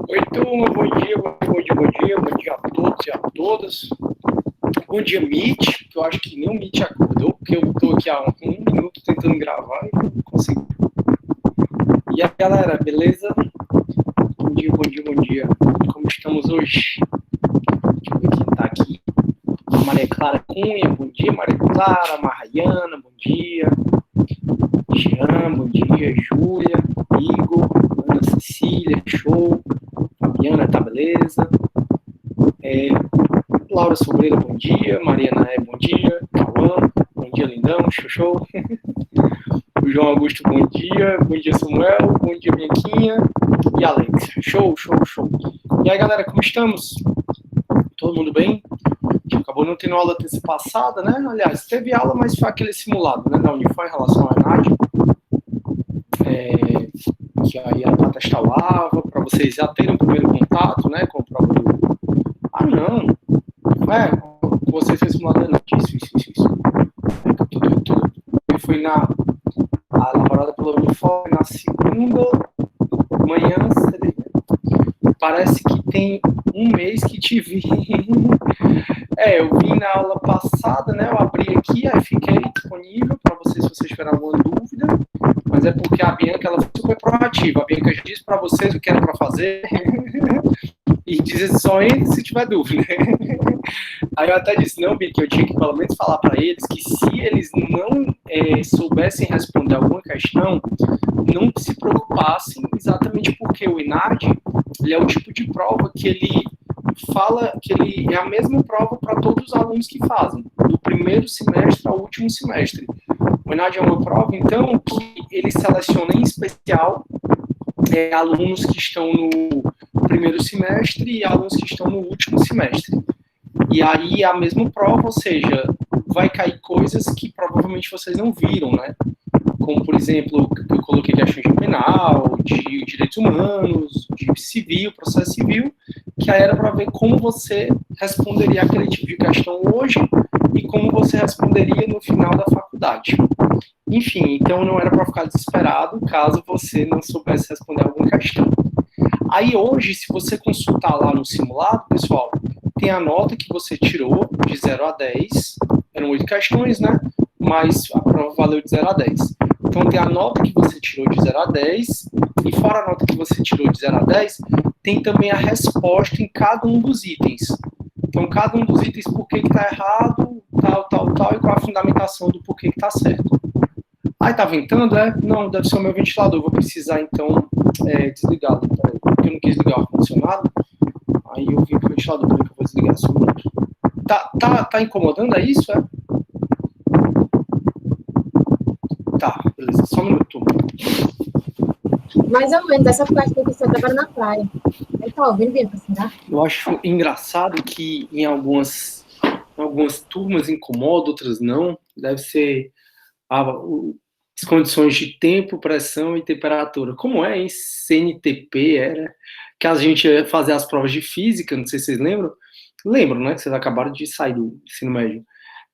Oi, turma, bom dia, bom dia a todos e a todas. Bom dia, Mitch, que eu acho que nem o Mitch acordou, porque eu tô aqui há um minuto tentando gravar e não consigo. E aí, galera, beleza? Bom dia, bom dia, bom dia. Como estamos hoje? Deixa eu ver quem tá aqui. A Maria Clara Cunha, bom dia, Maria Clara, Marraiana, bom dia. Jean, bom dia, Júlia, Igor, Ana Cecília, show. Fabiana, tá beleza? Laura Sobreira, bom dia. Maria Naé, bom dia. Cauã, bom dia, lindão. Show. O João Augusto, bom dia. Bom dia, Samuel. Bom dia, Bianquinha. E Alex. Show. E aí, galera, como estamos? Todo mundo bem? Acabou não tendo aula terça passada, né? Aliás, teve aula, mas foi aquele simulado, né? Da Unify em relação à ENAD. Que aí era para testar o AVA, para vocês já terem o primeiro contato, né? Com o próprio. Ah, não. Você fez simulado da ENAD. Isso. Tudo. Foi elaborada pela Unifor na segunda manhã. Parece que tem um mês que te vi. Eu vi na aula passada, né? Eu abri aqui, aí fiquei disponível para vocês, se vocês tiverem alguma dúvida. Mas é porque a Bianca, ela foi super proativa. A Bianca disse para vocês o que era para fazer e diz só entre se tiver dúvida. Aí eu até disse, não, Bianca, eu tinha que pelo menos falar para eles que se eles não soubessem responder alguma questão, não se preocupassem, exatamente porque o ENAD, ele é o tipo de prova que ele fala que ele é a mesma prova para todos os alunos que fazem, do primeiro semestre ao último semestre. O ENAD é uma prova, então, que ele seleciona em especial alunos que estão no primeiro semestre e alunos que estão no último semestre. E aí a mesma prova, ou seja, vai cair coisas que provavelmente vocês não viram, né? Como, por exemplo, eu coloquei questões de penal, de direitos humanos, de civil, processo civil, que aí era para ver como você responderia aquele tipo de questão hoje e como você responderia no final da faculdade. Enfim, então não era para ficar desesperado caso você não soubesse responder alguma questão. Aí hoje, se você consultar lá no simulado, pessoal, tem a nota que você tirou de 0 a 10, eram 8 questões, né? Mas a prova valeu de 0 a 10. Então tem a nota que você tirou de 0 a 10, e fora a nota que você tirou de 0 a 10, tem também a resposta em cada um dos itens. Então cada um dos itens, por que está errado, tal, e qual a fundamentação do porquê que está certo. Aí tá ventando, Não, deve ser o meu ventilador, vou precisar então desligá-lo, porque eu não quis ligar o ar-condicionado, aí eu vim pro ventilador, que eu vou desligar só um minuto. Tá incomodando, é isso, Tá, beleza, só um minuto. Mais ou menos, essa parte que você estava na praia. Ele tá ouvindo, Bianca, será? Eu acho engraçado que em algumas turmas incomoda, outras não. Deve ser as condições de tempo, pressão e temperatura. Como é em CNTP, era que a gente ia fazer as provas de física, não sei se vocês lembram. Lembram, né? Que vocês acabaram de sair do ensino médio.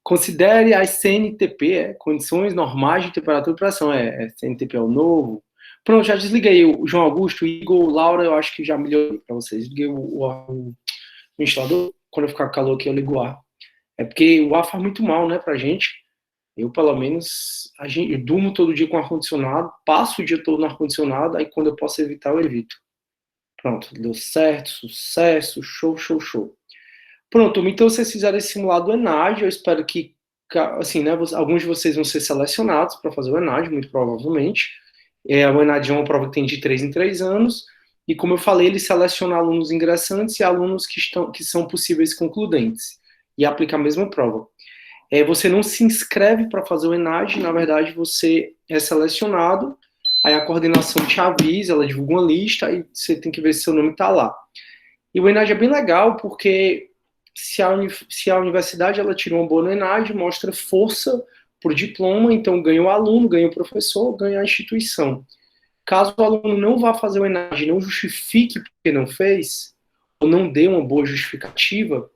Considere as CNTP, condições normais de temperatura e pressão. CNTP é o novo. Pronto, já desliguei o João Augusto, o Igor, Laura, eu acho que já melhorei para vocês. Desliguei o ventilador, quando eu ficar com calor aqui eu ligo o ar. É porque o ar faz muito mal, né, pra gente. Eu, pelo menos, eu durmo todo dia com ar-condicionado, passo o dia todo no ar-condicionado, aí quando eu posso evitar, eu evito. Pronto, deu certo, sucesso, show. Pronto, então vocês fizeram esse simulado do ENAD, eu espero que, assim, né, alguns de vocês vão ser selecionados para fazer o ENAD, muito provavelmente. O ENAD é uma prova que tem de 3 em 3 anos, e como eu falei, ele seleciona alunos ingressantes e alunos que são possíveis concludentes, e aplica a mesma prova. Você não se inscreve para fazer o ENAD, na verdade você é selecionado, aí a coordenação te avisa, ela divulga uma lista, aí você tem que ver se seu nome está lá. E o ENAD é bem legal, porque se a universidade ela tira uma boa no ENAD, mostra força por diploma, então ganha o aluno, ganha o professor, ganha a instituição. Caso o aluno não vá fazer o ENAD, não justifique porque não fez, ou não dê uma boa justificativa,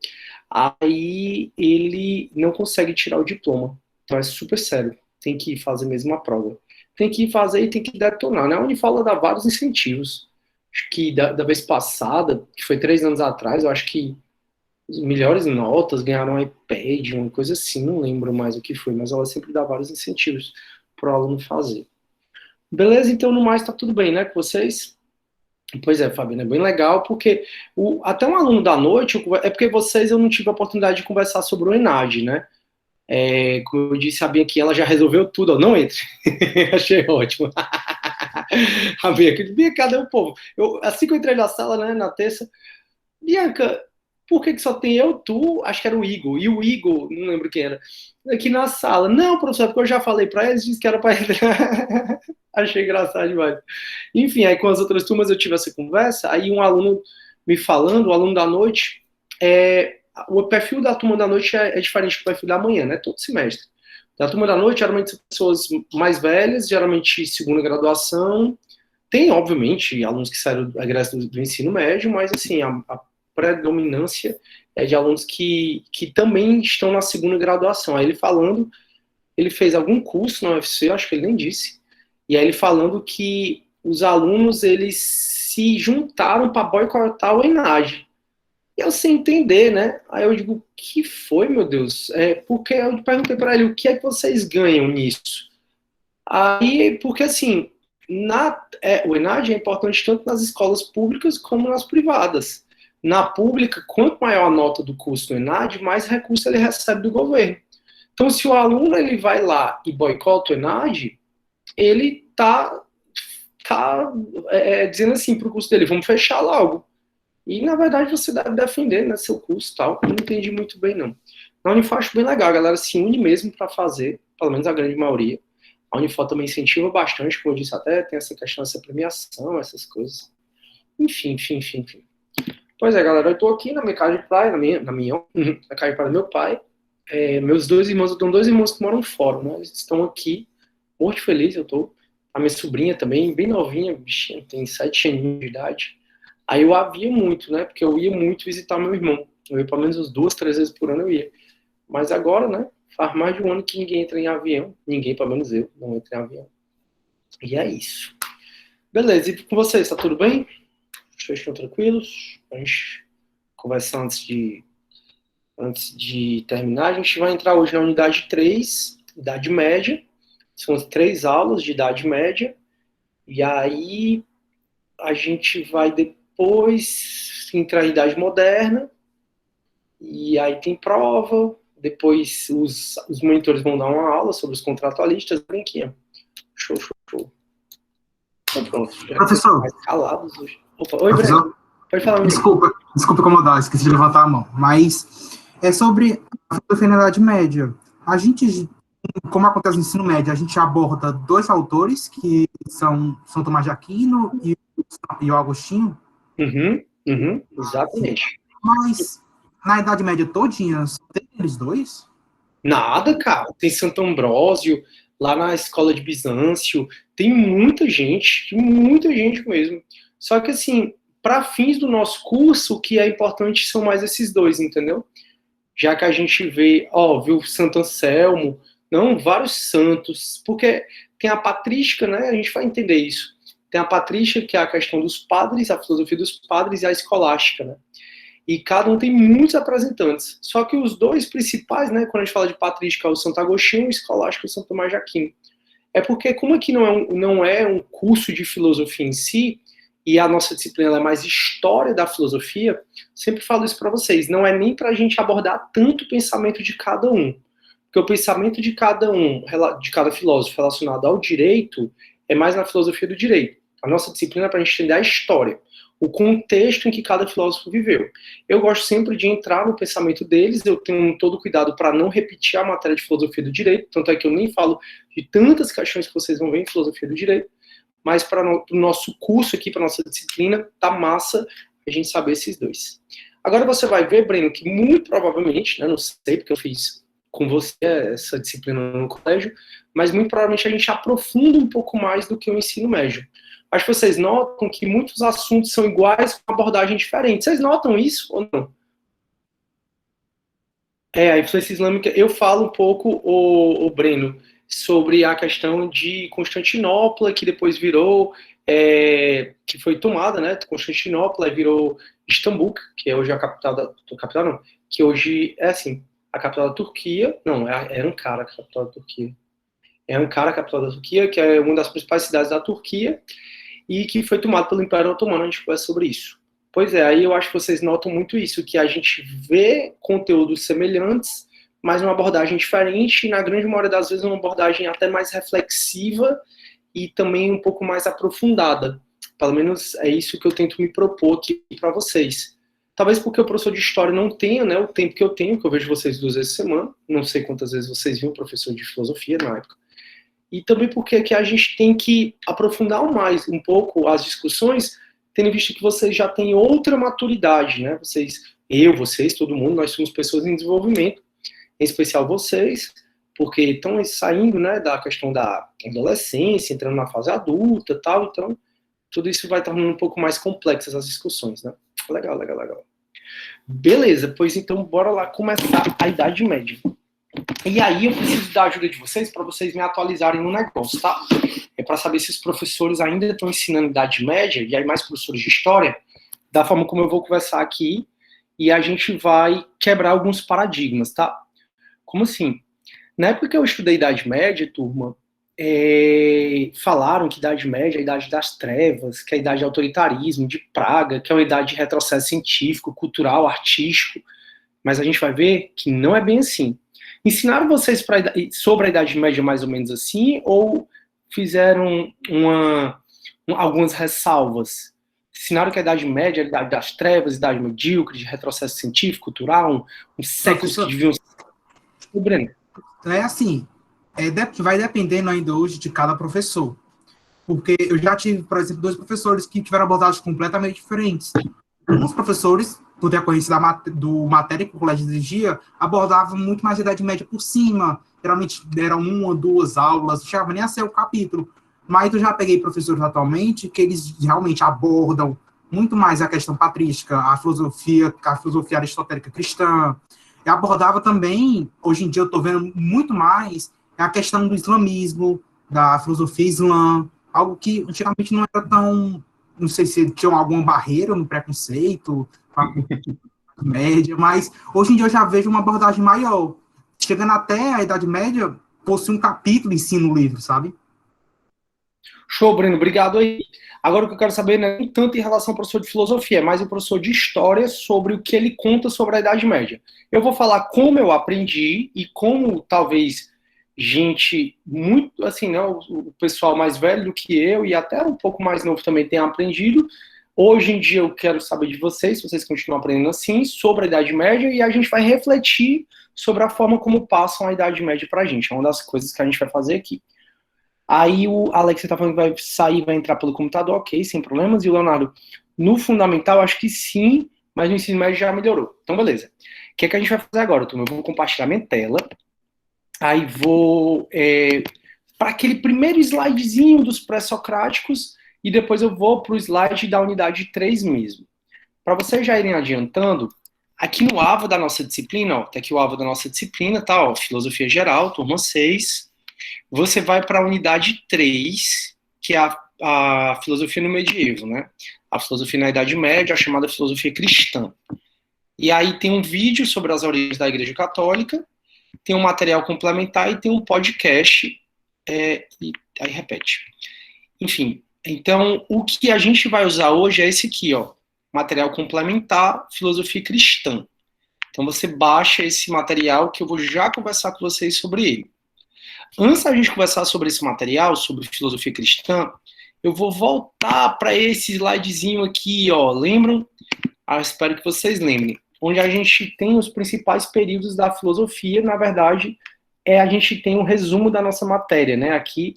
aí ele não consegue tirar o diploma. Então é super sério, tem que fazer mesmo a prova. Tem que fazer e tem que detonar, né? A Unifala dá vários incentivos. acho que da vez passada, que foi 3 anos atrás, eu acho que as melhores notas ganharam um iPad, uma coisa assim, não lembro mais o que foi, mas ela sempre dá vários incentivos para o aluno fazer. Beleza, então no mais tá tudo bem, né, com vocês? Pois é, Fabiana, é bem legal, porque até um aluno da noite, é porque vocês eu não tive a oportunidade de conversar sobre o ENAD, né? Como eu disse, a Bia aqui, ela já resolveu tudo, ó, não entre. Achei ótimo. A Bia, cadê o povo? Assim que eu entrei na sala, né, na terça, Bianca, por que só tem eu, tu, acho que era o Igor, e o Igor, não lembro quem era, aqui na sala. Não, professor, porque eu já falei para eles, disse que era para entrar. Achei engraçado demais. Enfim, aí com as outras turmas eu tive essa conversa, aí um aluno me falando, o aluno da noite, o perfil da turma da noite é diferente do perfil da manhã, né? Todo semestre. Da turma da noite, geralmente são pessoas mais velhas, geralmente segunda graduação. Tem, obviamente, alunos que saíram do ensino médio, mas assim, a predominância é de alunos que também estão na segunda graduação. Aí ele falando, ele fez algum curso na UFC, acho que ele nem disse, e aí ele falando que os alunos, eles se juntaram para boicotar o ENAD. E eu sem entender, né? Aí eu digo, o que foi, meu Deus? Porque eu perguntei para ele, o que é que vocês ganham nisso? Aí, porque assim, o ENAD é importante tanto nas escolas públicas como nas privadas. Na pública, quanto maior a nota do curso do ENAD, mais recurso ele recebe do governo. Então, se o aluno ele vai lá e boicota o ENAD, ele tá dizendo assim para o curso dele, vamos fechar logo. E, na verdade, você deve defender, né, seu curso e tal. Eu não entendi muito bem, não. Na Unifor, acho bem legal. A galera se une mesmo para fazer, pelo menos a grande maioria. A Unifor também incentiva bastante, como eu disse até, tem essa questão dessa premiação, essas coisas. Enfim. Pois é, galera, eu tô aqui na minha casa de praia, na casa de praia do meu pai. Meus dois irmãos, eu tenho 2 irmãos que moram fora, né? Eles estão aqui, muito feliz, eu tô. A minha sobrinha também, bem novinha, bichinha, tem 7 aninhos de idade. Aí eu havia muito, né? Porque eu ia muito visitar meu irmão. Eu ia pelo menos umas 2, 3 vezes por ano eu ia. Mas agora, né? Faz mais de um ano que ninguém entra em avião. Ninguém, pelo menos eu, não entra em avião. E é isso. Beleza, e com vocês, tá tudo bem? Vocês estão tranquilos? A gente conversar antes de terminar. A gente vai entrar hoje na unidade 3, idade média. São 3 aulas de idade média. E aí a gente vai depois entrar em idade moderna. E aí tem prova. Depois os monitores vão dar uma aula sobre os contratualistas. Vem aqui, ó. Show. Então pronto. Professor. Mais calados hoje. Opa, oi, Professor, Breno. Pode falar, meu desculpa incomodar, esqueci de levantar a mão. Mas é sobre a filosofia na Idade Média. A gente, como acontece no ensino médio, a gente aborda 2 autores, que são São Tomás de Aquino e o Agostinho. Exatamente. Mas na Idade Média todinha, só tem eles 2? Nada, cara. Tem Santo Ambrósio, lá na escola de Bizâncio. Tem muita gente mesmo. Só que, assim, para fins do nosso curso, o que é importante são mais esses 2, entendeu? Já que a gente vê, viu Santo Anselmo, não, vários santos, porque tem a patrística, né? A gente vai entender isso. Tem a patrística, que é a questão dos padres, a filosofia dos padres, e a escolástica, né? E cada um tem muitos representantes. Só que os 2 principais, né, quando a gente fala de patrística, é o Santo Agostinho e o escolástico é o Santo Tomás de Aquino. É porque, como aqui não é um curso de filosofia em si, e a nossa disciplina é mais história da filosofia, sempre falo isso para vocês, não é nem para a gente abordar tanto o pensamento de cada um. Porque o pensamento de cada filósofo relacionado ao direito, é mais na filosofia do direito. A nossa disciplina é para a gente entender a história, o contexto em que cada filósofo viveu. Eu gosto sempre de entrar no pensamento deles, eu tenho todo cuidado para não repetir a matéria de filosofia do direito, tanto é que eu nem falo de tantas questões que vocês vão ver em filosofia do direito, mas para o nosso curso aqui, para nossa disciplina, tá massa a gente saber esses 2. Agora você vai ver, Breno, que muito provavelmente, né, não sei porque eu fiz com você essa disciplina no colégio, mas muito provavelmente a gente aprofunda um pouco mais do que o ensino médio. Acho que vocês notam que muitos assuntos são iguais com abordagem diferente. Vocês notam isso ou não? A influência islâmica, eu falo um pouco, o Breno, sobre a questão de Constantinopla, que depois virou, que que foi tomada, né, Constantinopla, aí virou Istambul, que é hoje a capital não, que hoje é assim, a capital da Turquia, não, é Ankara, a capital da Turquia. É Ankara, a capital da Turquia, que é uma das principais cidades da Turquia, e que foi tomada pelo Império Otomano, a gente conversa sobre isso. Pois é, aí eu acho que vocês notam muito isso, que a gente vê conteúdos semelhantes, mas uma abordagem diferente, e na grande maioria das vezes uma abordagem até mais reflexiva e também um pouco mais aprofundada. Pelo menos é isso que eu tento me propor aqui para vocês. Talvez porque o professor de história não tenha, né, o tempo que eu tenho, que eu vejo vocês 2 vezes por semana, não sei quantas vezes vocês viam o professor de filosofia na época, e também porque aqui a gente tem que aprofundar mais um pouco as discussões, tendo visto que vocês já têm outra maturidade, né? Vocês, todo mundo, nós somos pessoas em desenvolvimento, em especial vocês, porque estão saindo, né, da questão da adolescência, entrando na fase adulta e tal, então tudo isso vai tornando um pouco mais complexas as discussões, né? Legal. Beleza, pois então bora lá começar a Idade Média. E aí eu preciso da ajuda de vocês para vocês me atualizarem no negócio, tá? É para saber se os professores ainda estão ensinando Idade Média, e aí mais professores de História, da forma como eu vou conversar aqui, e a gente vai quebrar alguns paradigmas, tá? Como assim? Na época que eu estudei Idade Média, turma, falaram que Idade Média é a Idade das Trevas, que é a Idade de autoritarismo, de praga, que é uma idade de retrocesso científico, cultural, artístico, mas a gente vai ver que não é bem assim. Ensinaram vocês sobre a Idade Média mais ou menos assim, ou fizeram algumas ressalvas? Ensinaram que a Idade Média é a Idade das Trevas, Idade medíocre, de retrocesso científico, cultural, uns séculos que deviam ser... Breno. É assim, vai dependendo ainda hoje de cada professor. Porque eu já tive, por exemplo, 2 professores que tiveram abordagens completamente diferentes. Alguns professores, por decorrência do matéria que o colégio exigia, abordavam muito mais a Idade Média por cima. Geralmente deram 1 ou 2 aulas, não chegava nem a ser o capítulo. Mas eu já peguei professores atualmente que eles realmente abordam muito mais a questão patrística, a filosofia aristotélica cristã. Eu abordava também, hoje em dia eu estou vendo muito mais, a questão do islamismo, da filosofia islã, algo que antigamente não era tão, não sei se tinha alguma barreira no preconceito, com a média, mas hoje em dia eu já vejo uma abordagem maior. Chegando até a Idade Média, possui um capítulo em si no livro, sabe? Show, Breno, obrigado aí. Agora o que eu quero saber não é nem tanto em relação ao professor de filosofia, mas o professor de história sobre o que ele conta sobre a Idade Média. Eu vou falar como eu aprendi e como talvez gente muito, assim, né, o pessoal mais velho do que eu e até um pouco mais novo também tenha aprendido. Hoje em dia eu quero saber de vocês, se vocês continuam aprendendo assim, sobre a Idade Média, e a gente vai refletir sobre a forma como passam a Idade Média pra gente. É uma das coisas que a gente vai fazer aqui. Aí o Alex tá falando que vai sair, vai entrar pelo computador, ok, sem problemas. E o Leonardo, no fundamental, acho que sim, mas no ensino médio já melhorou. Então, beleza. O que é que a gente vai fazer agora, turma? Eu vou compartilhar minha tela. Aí vou para aquele primeiro slidezinho dos pré-socráticos e depois eu vou para o slide da unidade 3 mesmo. Para vocês já irem adiantando, aqui no AVA da nossa disciplina, ó, tá aqui o AVA da nossa disciplina, tá, ó, Filosofia Geral, turma 6. Você vai para a unidade 3, que é a filosofia no medievo, né? A filosofia na Idade Média, a chamada filosofia cristã. E aí tem um vídeo sobre as origens da Igreja Católica, tem um material complementar e tem um podcast, e aí repete. Enfim, então o que a gente vai usar hoje é esse aqui, ó, material complementar, filosofia cristã. Então você baixa esse material que eu vou já conversar com vocês sobre ele. Antes da gente conversar sobre esse material, sobre filosofia cristã, eu vou voltar para esse slidezinho aqui, ó, lembram? Espero que vocês lembrem. Onde a gente tem os principais períodos da filosofia, na verdade, a gente tem um resumo da nossa matéria, né? Aqui,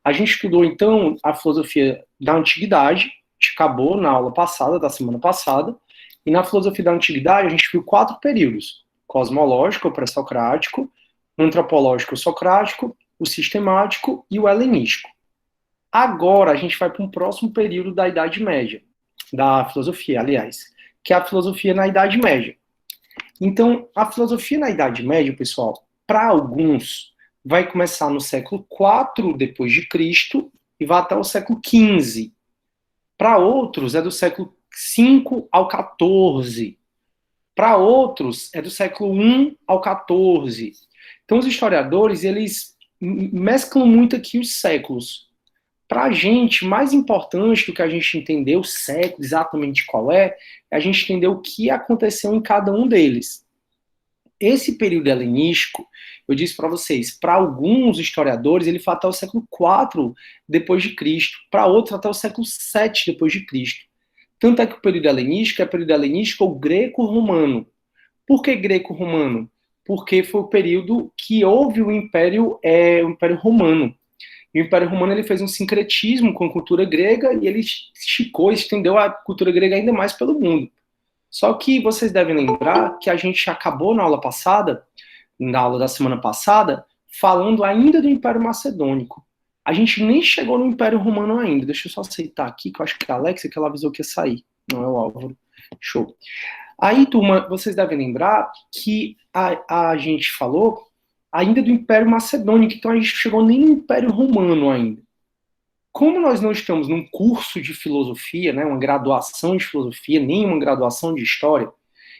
a gente estudou, então, a filosofia da Antiguidade, a gente acabou na aula passada, da semana passada, e na filosofia da Antiguidade a gente viu 4 períodos: cosmológico, o pré-socrático, o antropológico, o socrático, o sistemático e o helenístico. Agora a gente vai para um próximo período da Idade Média, da filosofia, aliás, que é a filosofia na Idade Média. Então, a filosofia na Idade Média, pessoal, para alguns, vai começar no século IV depois de Cristo e vai até o século XV. Para outros, é do século V ao XIV. Para outros, é do século I ao XIV. Então, os historiadores, eles mesclam muito aqui os séculos. Para a gente, mais importante do que a gente entender o século exatamente qual é a gente entender o que aconteceu em cada um deles. Esse período helenístico, eu disse para vocês, para alguns historiadores, ele foi até o século IV depois de Cristo, para outros até o século VII depois de Cristo. Tanto é que o período helenístico é o período helenístico ou greco-romano. Por que greco-romano? Porque foi o período que houve o Império Romano. E o Império Romano ele fez um sincretismo com a cultura grega e ele esticou, estendeu a cultura grega ainda mais pelo mundo. Só que vocês devem lembrar que a gente acabou na aula passada, na aula da semana passada, falando ainda do Império Macedônico. A gente nem chegou no Império Romano ainda. Deixa eu só aceitar aqui, que eu acho que é a Alexia que ela avisou que ia sair. Não é o Álvaro. Show. Aí, turma, vocês devem lembrar que a gente falou ainda do Império Macedônico, então a gente chegou nem no Império Romano ainda. Como nós não estamos num curso de filosofia, né, uma graduação de filosofia, nem uma graduação de história,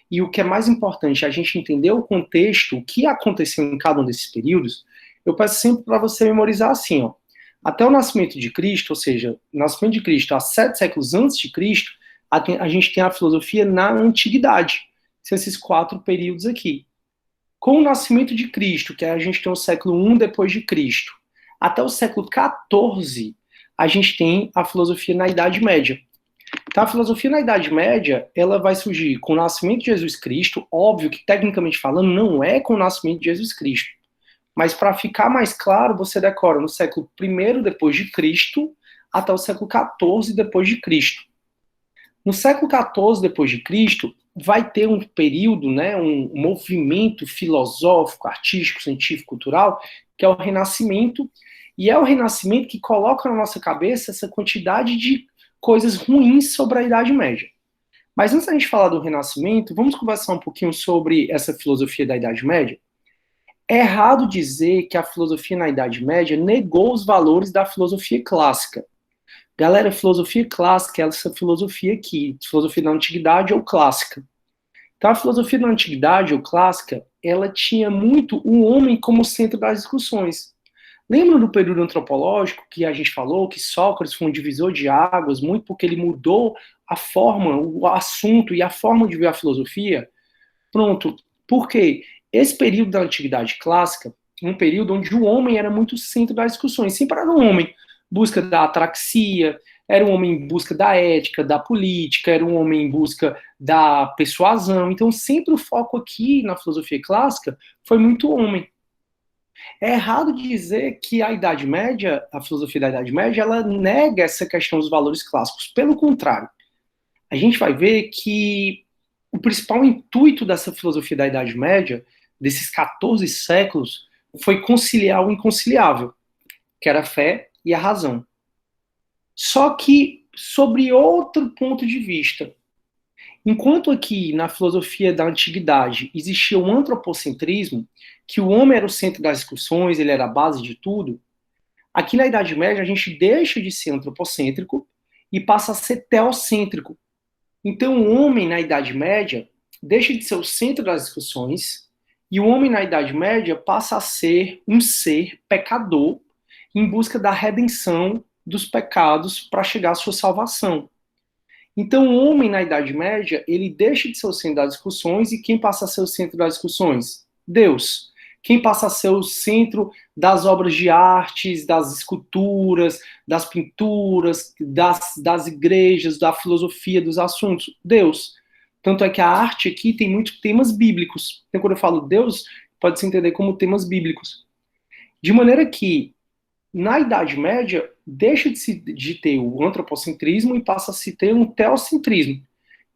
e o que é mais importante, a gente entender o contexto, o que aconteceu em cada um desses períodos, eu peço sempre para você memorizar assim, ó, até o nascimento de Cristo, ou seja, o nascimento de Cristo há 7 séculos antes de Cristo, a gente tem a filosofia na antiguidade, são esses 4 períodos aqui. Com o nascimento de Cristo, que a gente tem o século I depois de Cristo, até o século XIV, a gente tem a filosofia na Idade Média. Então, a filosofia na Idade Média, ela vai surgir com o nascimento de Jesus Cristo, óbvio que, tecnicamente falando, não é com o nascimento de Jesus Cristo, mas para ficar mais claro, você decora no século I depois de Cristo, até o século XIV depois de Cristo. No século XIV depois de Cristo, vai ter um período, né, um movimento filosófico, artístico, científico, cultural, que é o Renascimento, e é o Renascimento que coloca na nossa cabeça essa quantidade de coisas ruins sobre a Idade Média. Mas antes da gente falar do Renascimento, vamos conversar um pouquinho sobre essa filosofia da Idade Média? É errado dizer que a filosofia na Idade Média negou os valores da filosofia clássica. Galera, filosofia clássica é essa filosofia aqui, filosofia da antiguidade ou clássica. Então, a filosofia da antiguidade ou clássica, ela tinha muito o homem como centro das discussões. Lembra do período antropológico que a gente falou que Sócrates foi um divisor de águas, muito porque ele mudou a forma, o assunto e a forma de ver a filosofia? Pronto. Por quê? Esse período da antiguidade clássica, um período onde o homem era muito o centro das discussões. Sempre era um homem em busca da atraxia, era um homem em busca da ética, da política, era um homem em busca da persuasão. Então, sempre o foco aqui na filosofia clássica foi muito homem. É errado dizer que a Idade Média, a filosofia da Idade Média, ela nega essa questão dos valores clássicos. Pelo contrário, a gente vai ver que o principal intuito dessa filosofia da Idade Média, desses 14 séculos, foi conciliar o inconciliável, que era a fé e a razão. Só que, sobre outro ponto de vista, enquanto aqui na filosofia da antiguidade existia o antropocentrismo, que o homem era o centro das discussões, ele era a base de tudo, aqui na Idade Média a gente deixa de ser antropocêntrico e passa a ser teocêntrico. Então o homem na Idade Média deixa de ser o centro das discussões e o homem na Idade Média passa a ser um ser pecador em busca da redenção dos pecados para chegar à sua salvação. Então, o homem na Idade Média, ele deixa de ser o centro das discussões e quem passa a ser o centro das discussões? Deus. Quem passa a ser o centro das obras de artes, das esculturas, das pinturas, das igrejas, da filosofia, dos assuntos? Deus. Tanto é que a arte aqui tem muitos temas bíblicos. Então, quando eu falo Deus, pode se entender como temas bíblicos. De maneira que, na Idade Média, deixa de ter o antropocentrismo e passa a se ter um teocentrismo.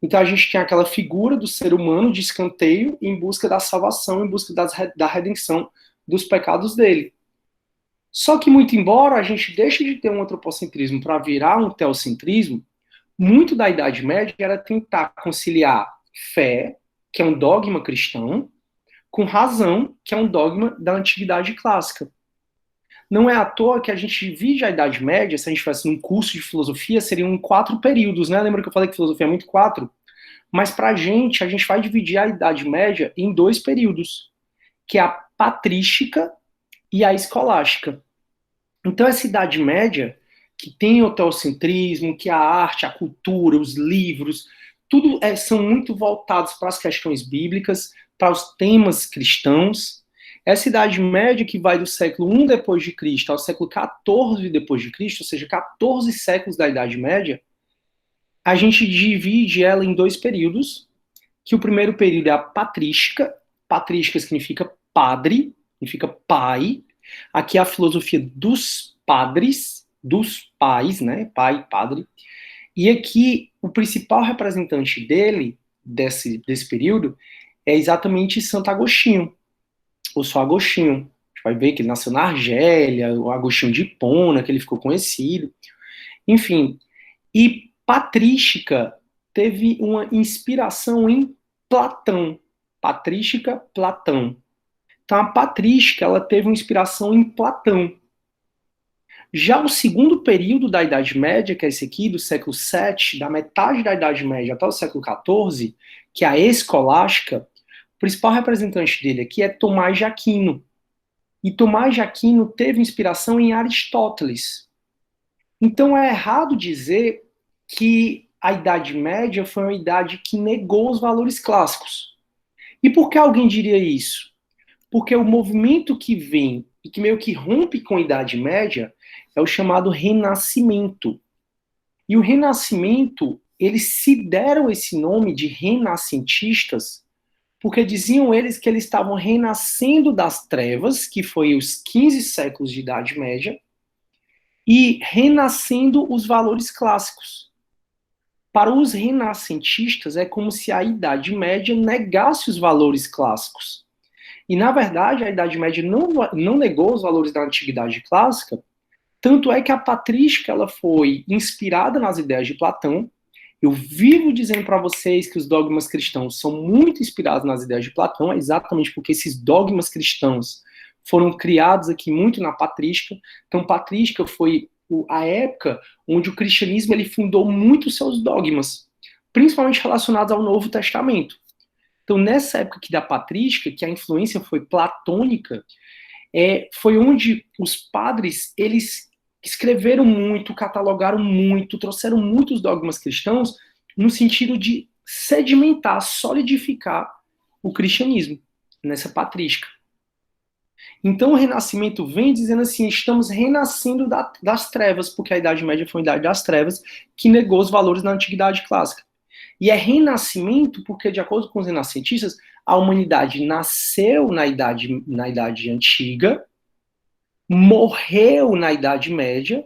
Então a gente tem aquela figura do ser humano de escanteio em busca da salvação, em busca da redenção dos pecados dele. Só que, muito embora a gente deixe de ter um antropocentrismo para virar um teocentrismo, muito da Idade Média era tentar conciliar fé, que é um dogma cristão, com razão, que é um dogma da antiguidade clássica. Não é à toa que a gente divide a Idade Média, se a gente estivesse num curso de filosofia, seriam 4 períodos, né? Lembra que eu falei que filosofia é muito 4? Mas pra gente, a gente vai dividir a Idade Média em 2 períodos, que é a patrística e a escolástica. Então, essa Idade Média, que tem o teocentrismo, que a arte, a cultura, os livros, tudo são muito voltados para as questões bíblicas, para os temas cristãos. Essa Idade Média, que vai do século I depois de Cristo ao século XIV depois de Cristo, ou seja, 14 séculos da Idade Média, a gente divide ela em 2 períodos, que o primeiro período é a patrística. Patrística significa padre, significa pai. Aqui é a filosofia dos padres, dos pais, né? Pai, padre. E aqui, o principal representante dele, desse período, é exatamente Santo Agostinho, ou só Agostinho. A gente vai ver que ele nasceu na Argélia, o Agostinho de Hipona, que ele ficou conhecido. Enfim, e patrística teve uma inspiração em Platão. Patrística, Platão. Então, a patrística, ela teve uma inspiração em Platão. Já o segundo período da Idade Média, que é esse aqui, do século VII, da metade da Idade Média até o século XIV, que é a escolástica, o principal representante dele aqui é Tomás de Aquino. E Tomás de Aquino teve inspiração em Aristóteles. Então é errado dizer que a Idade Média foi uma idade que negou os valores clássicos. E por que alguém diria isso? Porque o movimento que vem e que meio que rompe com a Idade Média é o chamado Renascimento. E o Renascimento, eles se deram esse nome de renascentistas porque diziam eles que eles estavam renascendo das trevas, que foi os 15 séculos de Idade Média, e renascendo os valores clássicos. Para os renascentistas, é como se a Idade Média negasse os valores clássicos. E, na verdade, a Idade Média não negou os valores da Antiguidade Clássica, tanto é que a patrística ela foi inspirada nas ideias de Platão. Eu vivo dizendo para vocês que os dogmas cristãos são muito inspirados nas ideias de Platão, exatamente porque esses dogmas cristãos foram criados aqui muito na patrística. Então, patrística foi a época onde o cristianismo ele fundou muito os seus dogmas, principalmente relacionados ao Novo Testamento. Então, nessa época aqui da patrística, que a influência foi platônica, foi onde os padres, eles escreveram muito, catalogaram muito, trouxeram muitos dogmas cristãos no sentido de sedimentar, solidificar o cristianismo nessa patrística. Então o Renascimento vem dizendo assim, estamos renascendo das trevas, porque a Idade Média foi a Idade das Trevas, que negou os valores da Antiguidade Clássica. E é renascimento porque, de acordo com os renascentistas, a humanidade nasceu na idade Antiga, morreu na Idade Média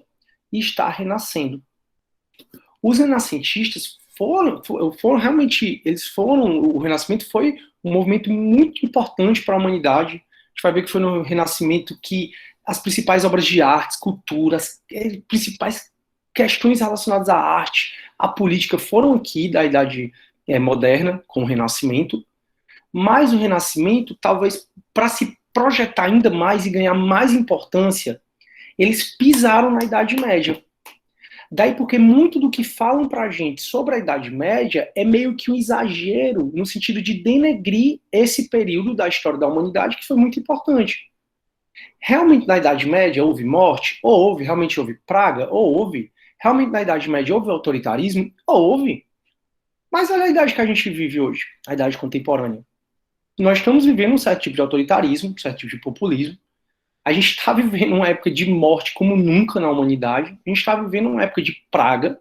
e está renascendo. Os renascentistas foram realmente, o Renascimento foi um movimento muito importante para a humanidade. A gente vai ver que foi no Renascimento que as principais obras de arte, culturas, principais questões relacionadas à arte, à política foram aqui da Idade Moderna, com o Renascimento. Mas o Renascimento, talvez para se projetar ainda mais e ganhar mais importância, eles pisaram na Idade Média. Daí porque muito do que falam pra gente sobre a Idade Média é meio que um exagero no sentido de denegrir esse período da história da humanidade que foi muito importante. Realmente na Idade Média houve morte? Ou realmente houve praga? Ou houve? Realmente na Idade Média houve autoritarismo? Houve. Mas olha a idade que a gente vive hoje, a idade contemporânea. Nós estamos vivendo um certo tipo de autoritarismo, um certo tipo de populismo. A gente está vivendo uma época de morte como nunca na humanidade. A gente está vivendo uma época de praga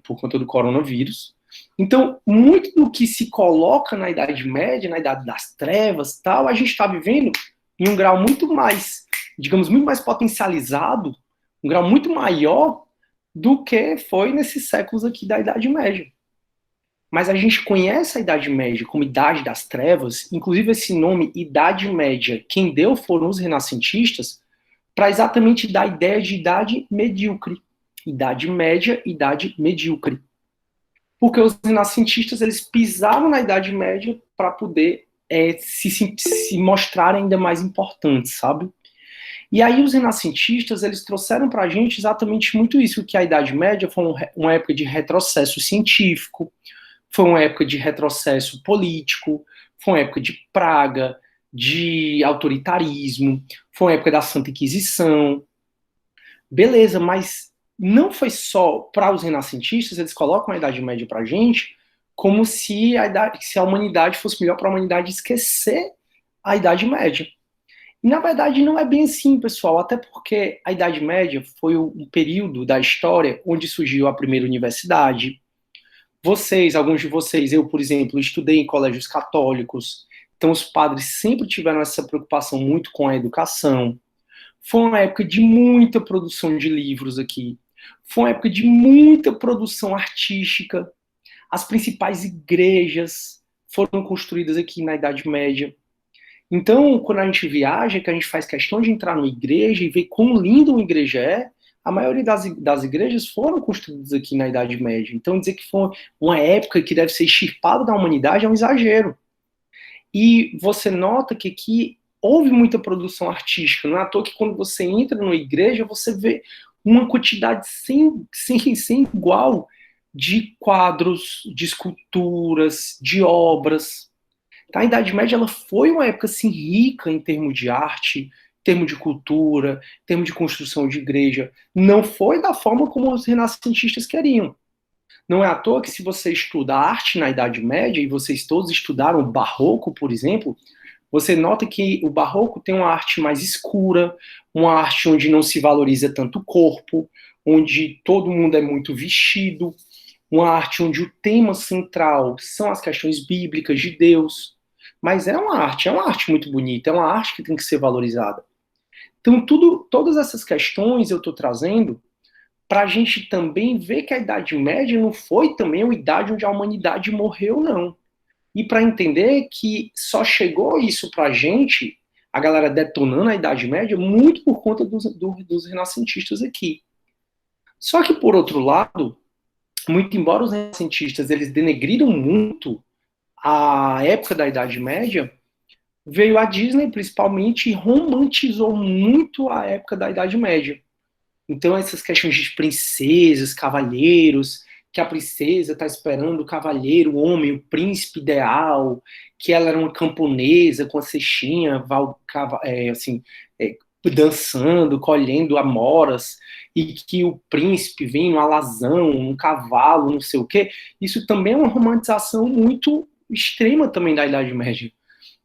por conta do coronavírus. Então, muito do que se coloca na Idade Média, na Idade das Trevas, tal, a gente está vivendo em um grau muito mais, digamos, muito mais potencializado, um grau muito maior do que foi nesses séculos aqui da Idade Média. Mas a gente conhece a Idade Média como Idade das Trevas, inclusive esse nome Idade Média, quem deu foram os renascentistas, para exatamente dar a ideia de idade medíocre. Idade Média, Idade Medíocre. Porque os renascentistas, eles pisaram na Idade Média para poder se mostrar ainda mais importantes, sabe? E aí os renascentistas, eles trouxeram para a gente exatamente muito isso, que a Idade Média foi uma época de retrocesso científico, foi uma época de retrocesso político, foi uma época de praga, de autoritarismo, foi uma época da Santa Inquisição. Beleza, mas não foi só para os renascentistas, eles colocam a Idade Média para a gente como se a humanidade fosse melhor para a humanidade esquecer a Idade Média. E, na verdade, não é bem assim, pessoal, até porque a Idade Média foi um período da história onde surgiu a primeira universidade. Vocês, alguns de vocês, eu, por exemplo, estudei em colégios católicos, então os padres sempre tiveram essa preocupação muito com a educação. Foi uma época de muita produção de livros aqui. Foi uma época de muita produção artística. As principais igrejas foram construídas aqui na Idade Média. Então, quando a gente viaja, que a gente faz questão de entrar numa igreja e ver quão linda uma igreja é, a maioria das igrejas foram construídas aqui na Idade Média. Então, dizer que foi uma época que deve ser extirpada da humanidade é um exagero. E você nota que aqui houve muita produção artística. Não é à toa que quando você entra numa igreja, você vê uma quantidade sem igual de quadros, de esculturas, de obras. A Idade Média ela foi uma época assim, rica em termos de arte, em termos de cultura, em termos de construção de igreja. Não foi da forma como os renascentistas queriam. Não é à toa que se você estuda arte na Idade Média, e vocês todos estudaram o Barroco, por exemplo, você nota que o Barroco tem uma arte mais escura, uma arte onde não se valoriza tanto o corpo, onde todo mundo é muito vestido, uma arte onde o tema central são as questões bíblicas de Deus. Mas é uma arte muito bonita, é uma arte que tem que ser valorizada. Então, todas essas questões eu estou trazendo para a gente também ver que a Idade Média não foi também uma idade onde a humanidade morreu, não. E para entender que só chegou isso para a gente, a galera detonando a Idade Média, muito por conta dos renascentistas aqui. Só que, por outro lado, muito embora os renascentistas eles denegriram muito a época da Idade Média, veio a Disney, principalmente, e romantizou muito a época da Idade Média. Então, essas questões de princesas, cavalheiros, que a princesa está esperando o cavalheiro, o homem, o príncipe ideal, que ela era uma camponesa com a cestinha, dançando, colhendo amoras, e que o príncipe vem no alazão, um cavalo, não sei o quê. Isso também é uma romantização muito extrema também da Idade Média.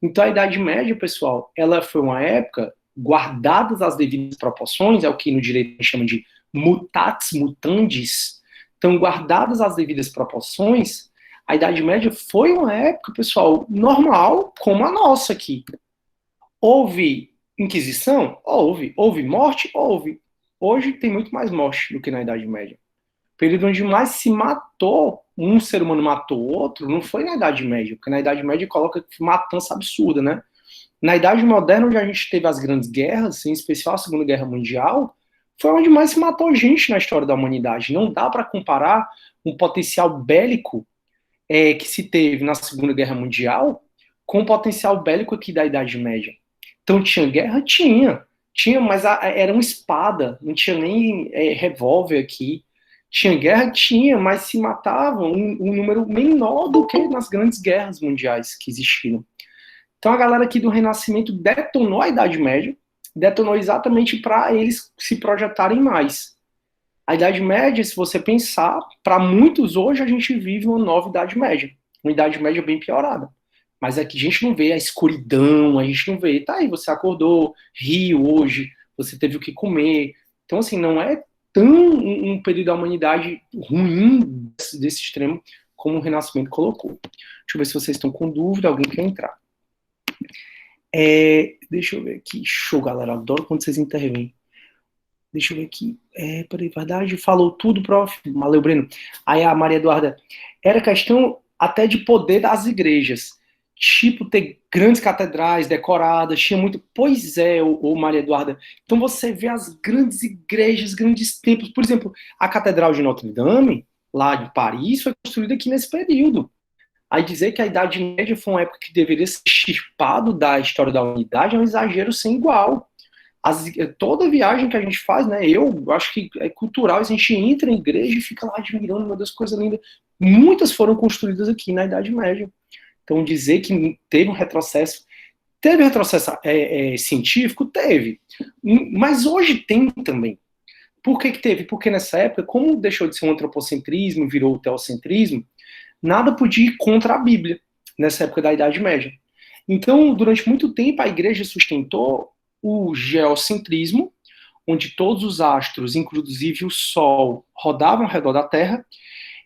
Então a Idade Média, pessoal, ela foi uma época, guardadas as devidas proporções, é o que no direito a gente chama de mutatis mutandis, então guardadas as devidas proporções, a Idade Média foi uma época, pessoal, normal, como a nossa aqui. Houve Inquisição? Houve. Houve morte? Houve. Hoje tem muito mais morte do que na Idade Média. O período onde mais se matou, um ser humano matou o outro, não foi na Idade Média, porque na Idade Média coloca matança absurda, né? Na Idade Moderna, onde a gente teve as grandes guerras, em especial a Segunda Guerra Mundial, foi onde mais se matou gente na história da humanidade. Não dá para comparar um potencial bélico que se teve na Segunda Guerra Mundial com o potencial bélico aqui da Idade Média. Então tinha guerra? Tinha, mas era uma espada, não tinha nem revólver aqui. Tinha guerra? Tinha, mas se matavam um número menor do que nas grandes guerras mundiais que existiram. Então a galera aqui do Renascimento detonou a Idade Média, detonou exatamente para eles se projetarem mais. A Idade Média, se você pensar, para muitos hoje a gente vive uma nova Idade Média, uma Idade Média bem piorada. Mas aqui a gente não vê a escuridão, a gente não vê, tá aí, você acordou, riu hoje, você teve o que comer. Então, assim, não é tão um período da humanidade ruim desse extremo como o Renascimento colocou. Deixa eu ver se vocês estão com dúvida, alguém quer entrar. Deixa eu ver aqui. Show, galera. Adoro quando vocês intervêm. Deixa eu ver aqui. Peraí, verdade. Falou tudo, prof. Valeu, Breno. Aí a Maria Eduarda. Era questão até de poder das igrejas. Tipo, ter grandes catedrais decoradas. Tinha muito. Pois é, ô Maria Eduarda. Então você vê as grandes igrejas, grandes templos. Por exemplo, a Catedral de Notre Dame, lá de Paris, foi construída aqui nesse período. Aí dizer que a Idade Média foi uma época que deveria ser extirpado da história da humanidade é um exagero sem igual. Toda viagem que a gente faz, né, eu acho que é cultural, a gente entra em igreja e fica lá admirando, meu Deus, coisa linda. Muitas foram construídas aqui na Idade Média. Então, dizer que teve um retrocesso, científico? Teve. Mas hoje tem também. Por que teve? Porque nessa época, como deixou de ser um antropocentrismo, virou o teocentrismo, nada podia ir contra a Bíblia, nessa época da Idade Média. Então, durante muito tempo, a igreja sustentou o geocentrismo, onde todos os astros, inclusive o Sol, rodavam ao redor da Terra,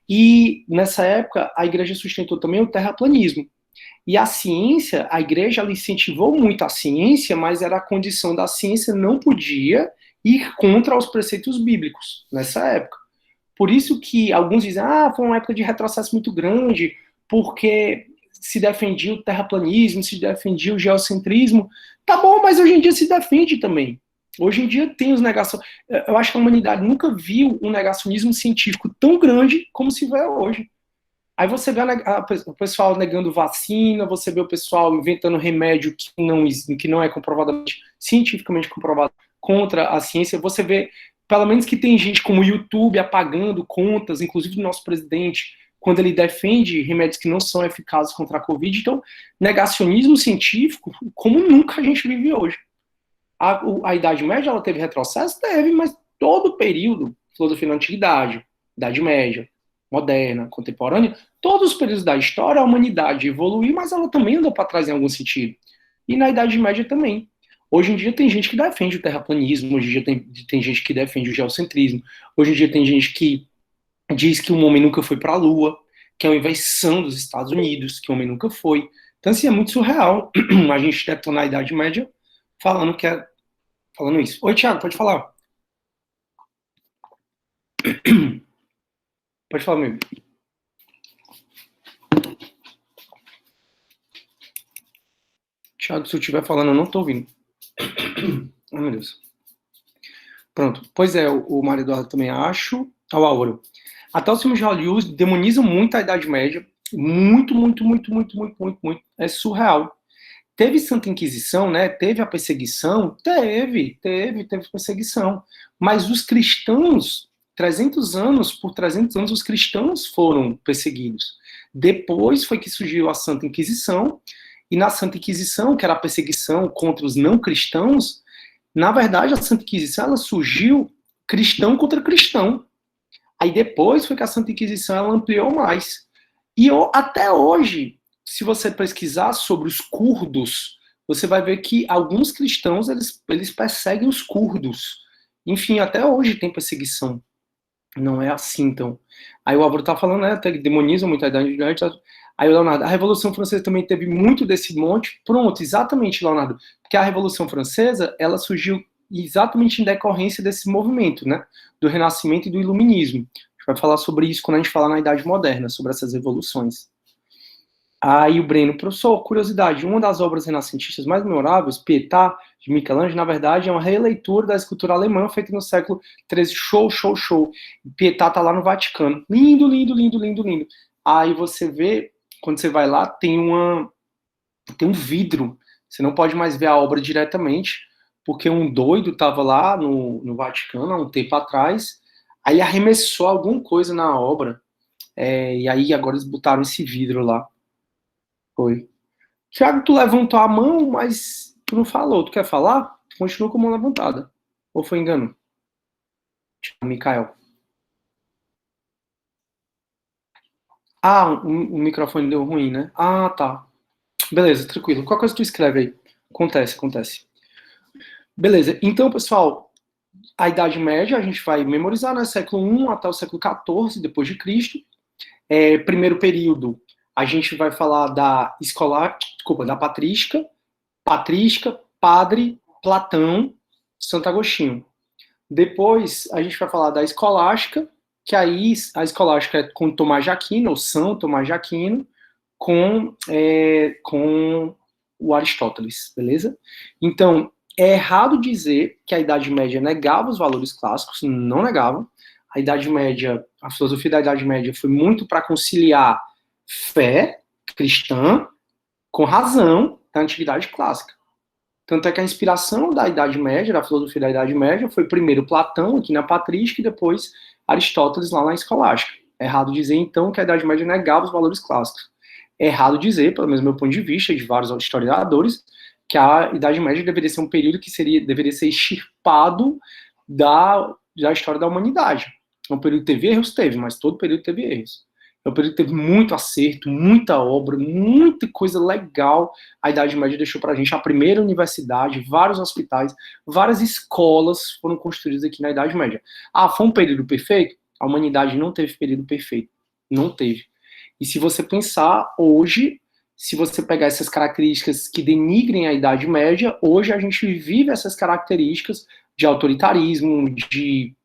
e nessa época a igreja sustentou também o terraplanismo. E a ciência, a igreja ela incentivou muito a ciência, mas era a condição da ciência não podia ir contra os preceitos bíblicos nessa época. Por isso que alguns dizem, foi uma época de retrocesso muito grande, porque se defendia o terraplanismo, se defendia o geocentrismo. Tá bom, mas hoje em dia se defende também. Hoje em dia tem os negacionistas. Eu acho que a humanidade nunca viu um negacionismo científico tão grande como se vê hoje. Aí você vê o pessoal negando vacina, você vê o pessoal inventando remédio que não é comprovadamente, cientificamente comprovado contra a ciência. Você vê, pelo menos que tem gente como o YouTube apagando contas, inclusive do nosso presidente, quando ele defende remédios que não são eficazes contra a Covid. Então, negacionismo científico, como nunca a gente vive hoje. A Idade Média, ela teve retrocesso? Teve, mas todo o período, filosofia na Antiguidade, Idade Média, moderna, contemporânea, todos os períodos da história, a humanidade evoluiu, mas ela também andou para trás em algum sentido. E na Idade Média também. Hoje em dia tem gente que defende o terraplanismo, hoje em dia tem gente que defende o geocentrismo, hoje em dia tem gente que diz que o homem nunca foi para a Lua, que é uma invenção dos Estados Unidos, que o homem nunca foi. Então, assim, é muito surreal a gente detonar a Idade Média falando isso. Oi, Thiago, pode falar. Pode falar, meu. Thiago, se eu estiver falando, eu não estou ouvindo. Ai, meu Deus. Pronto. Pois é, o Mário Eduardo também acho. Ao Álvaro. Até os filmes de Hollywood demonizam muito a Idade Média. Muito. É surreal. Teve Santa Inquisição, né? Teve a perseguição? Teve perseguição. Mas os cristãos, 300 anos, por 300 anos, os cristãos foram perseguidos. Depois foi que surgiu a Santa Inquisição, e na Santa Inquisição, que era a perseguição contra os não cristãos, na verdade, a Santa Inquisição, ela surgiu cristão contra cristão. Aí depois foi que a Santa Inquisição ela ampliou mais. E até hoje, se você pesquisar sobre os curdos, você vai ver que alguns cristãos, eles perseguem os curdos. Enfim, até hoje tem perseguição. Não é assim, então. Aí o Álvaro tá falando, né, até que demonizam muito a Idade Média. Aí o Leonardo, a Revolução Francesa também teve muito desse monte. Pronto, exatamente, Leonardo. Porque a Revolução Francesa, ela surgiu exatamente em decorrência desse movimento, né, do Renascimento e do Iluminismo. A gente vai falar sobre isso quando a gente falar na Idade Moderna, sobre essas revoluções. Aí o Breno, professor, curiosidade, uma das obras renascentistas mais memoráveis, Pietà, de Michelangelo, na verdade, é uma releitura da escultura alemã feita no século XIII. Show. Pietà tá lá no Vaticano. Lindo. Aí você vê, quando você vai lá, tem um vidro. Você não pode mais ver a obra diretamente, porque um doido tava lá no Vaticano há um tempo atrás, aí arremessou alguma coisa na obra, e aí agora eles botaram esse vidro lá. Foi. Thiago, tu levantou a mão, mas tu não falou. Tu quer falar? Tu continua com a mão levantada. Ou foi engano? Mikael. O microfone deu ruim, né? Tá. Beleza, tranquilo. Qualquer coisa tu escreve aí. Acontece. Beleza. Então, pessoal, a Idade Média a gente vai memorizar, né? Século I até o século XIV, depois de Cristo. Primeiro período, a gente vai falar da patrística, padre, Platão, Santo Agostinho. Depois, a gente vai falar da escolástica, que aí a escolástica é com Tomás de Aquino, ou São Tomás de Aquino, com o Aristóteles, beleza? Então, é errado dizer que a Idade Média negava os valores clássicos, não negava. A Idade Média, a filosofia da Idade Média foi muito para conciliar fé cristã com razão da antiguidade clássica. Tanto é que a inspiração da Idade Média, da filosofia da Idade Média, foi primeiro Platão, aqui na Patrística, e depois Aristóteles, lá na Escolástica. É errado dizer, então, que a Idade Média negava os valores clássicos. É errado dizer, pelo menos do meu ponto de vista, e de vários historiadores, que a Idade Média deveria ser um período que deveria ser extirpado da história da humanidade. É um período que teve erros? Teve, mas todo período teve erros. É um período que teve muito acerto, muita obra, muita coisa legal. A Idade Média deixou pra gente a primeira universidade, vários hospitais, várias escolas foram construídas aqui na Idade Média. Ah, foi um período perfeito? A humanidade não teve período perfeito. Não teve. E se você pensar, hoje, se você pegar essas características que denigrem a Idade Média, hoje a gente vive essas características de autoritarismo, de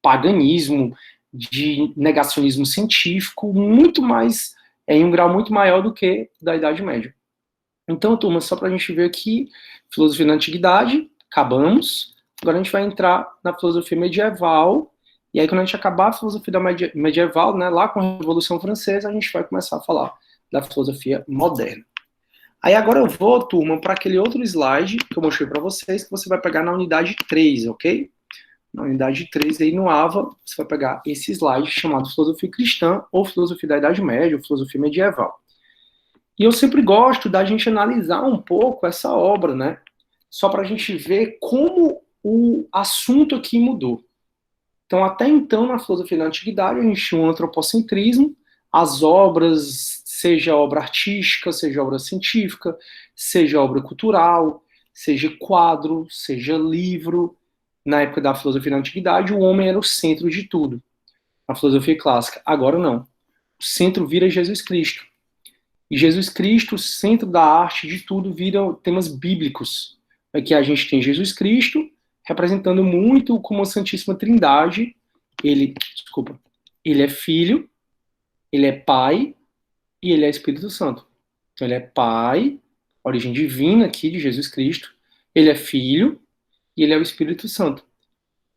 paganismo, de negacionismo científico, muito mais, em um grau muito maior do que da Idade Média. Então, turma, só para a gente ver aqui, filosofia na Antiguidade, acabamos. Agora a gente vai entrar na filosofia medieval, e aí quando a gente acabar a filosofia da medieval, né, lá com a Revolução Francesa, a gente vai começar a falar da filosofia moderna. Aí agora eu vou, turma, para aquele outro slide que eu mostrei para vocês, que você vai pegar na unidade 3, ok? Na unidade 3, aí no AVA, você vai pegar esse slide chamado Filosofia Cristã, ou Filosofia da Idade Média, ou Filosofia Medieval. E eu sempre gosto da gente analisar um pouco essa obra, né? Só para a gente ver como o assunto aqui mudou. Então, até então, na filosofia da Antiguidade, a gente tinha um antropocentrismo, as obras, seja obra artística, seja obra científica, seja obra cultural, seja quadro, seja livro. Na época da filosofia da Antiguidade, o homem era o centro de tudo. Na filosofia clássica, agora não. O centro vira Jesus Cristo. E Jesus Cristo, o centro da arte de tudo, vira temas bíblicos. Aqui a gente tem Jesus Cristo, representando muito como a Santíssima Trindade. Ele é Filho, ele é Pai e ele é Espírito Santo. Então ele é Pai, origem divina aqui de Jesus Cristo, ele é Filho e ele é o Espírito Santo.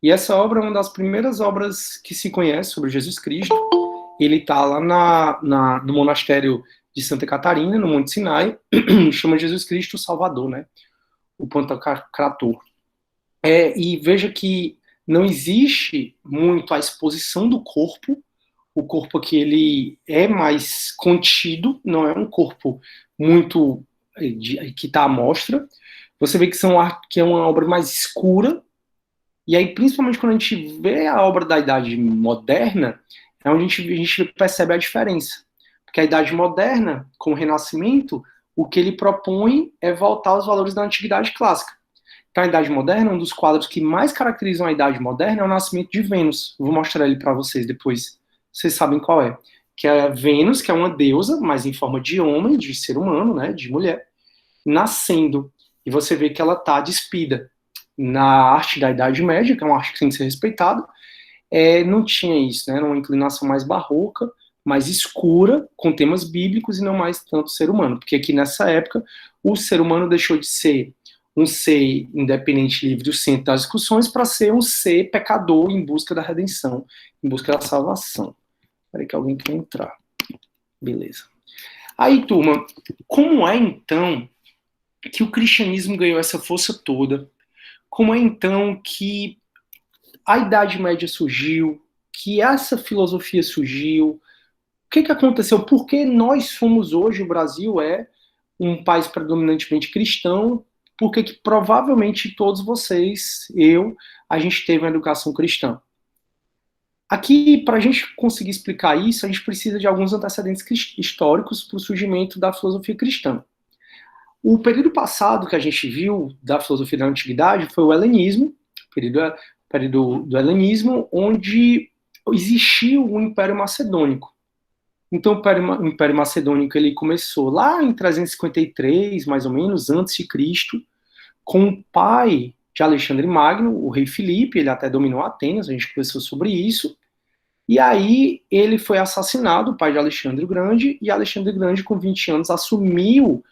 E essa obra é uma das primeiras obras que se conhece sobre Jesus Cristo. Ele está lá no monastério de Santa Catarina, no Monte Sinai, chama Jesus Cristo Salvador, né? O Pantocrator. E veja que não existe muito a exposição do corpo. O corpo aqui ele é mais contido, não é um corpo muito que está à mostra. Você vê que é uma obra mais escura. E aí, principalmente quando a gente vê a obra da Idade Moderna, é onde a gente percebe a diferença. Porque a Idade Moderna, com o Renascimento, o que ele propõe é voltar aos valores da Antiguidade Clássica. Então, a Idade Moderna, um dos quadros que mais caracterizam a Idade Moderna é o nascimento de Vênus. Eu vou mostrar ele para vocês depois. Vocês sabem qual é. Que é Vênus, que é uma deusa, mas em forma de homem, de ser humano, né, de mulher, nascendo. E você vê que ela está despida. Na arte da Idade Média, que é uma arte que tem que ser respeitada, não tinha isso, né? Era uma inclinação mais barroca, mais escura, com temas bíblicos e não mais tanto ser humano. Porque aqui nessa época, o ser humano deixou de ser um ser independente, livre do centro das discussões, para ser um ser pecador em busca da redenção, em busca da salvação. Espera aí que alguém quer entrar. Beleza. Aí, turma, como é então que o cristianismo ganhou essa força toda? Como é então que a Idade Média surgiu, que essa filosofia surgiu? O que aconteceu? Por que nós somos hoje, o Brasil é um país predominantemente cristão? Por que provavelmente todos vocês, a gente teve uma educação cristã? Aqui, para a gente conseguir explicar isso, a gente precisa de alguns antecedentes históricos para o surgimento da filosofia cristã. O período passado que a gente viu da filosofia da Antiguidade foi o helenismo, período do helenismo, onde existiu o Império Macedônico. Então, o Império Macedônico ele começou lá em 353, mais ou menos, antes de Cristo, com o pai de Alexandre Magno, o rei Filipe, ele até dominou Atenas, a gente conversou sobre isso, e aí ele foi assassinado, o pai de Alexandre o Grande, e Alexandre o Grande, com 20 anos, assumiu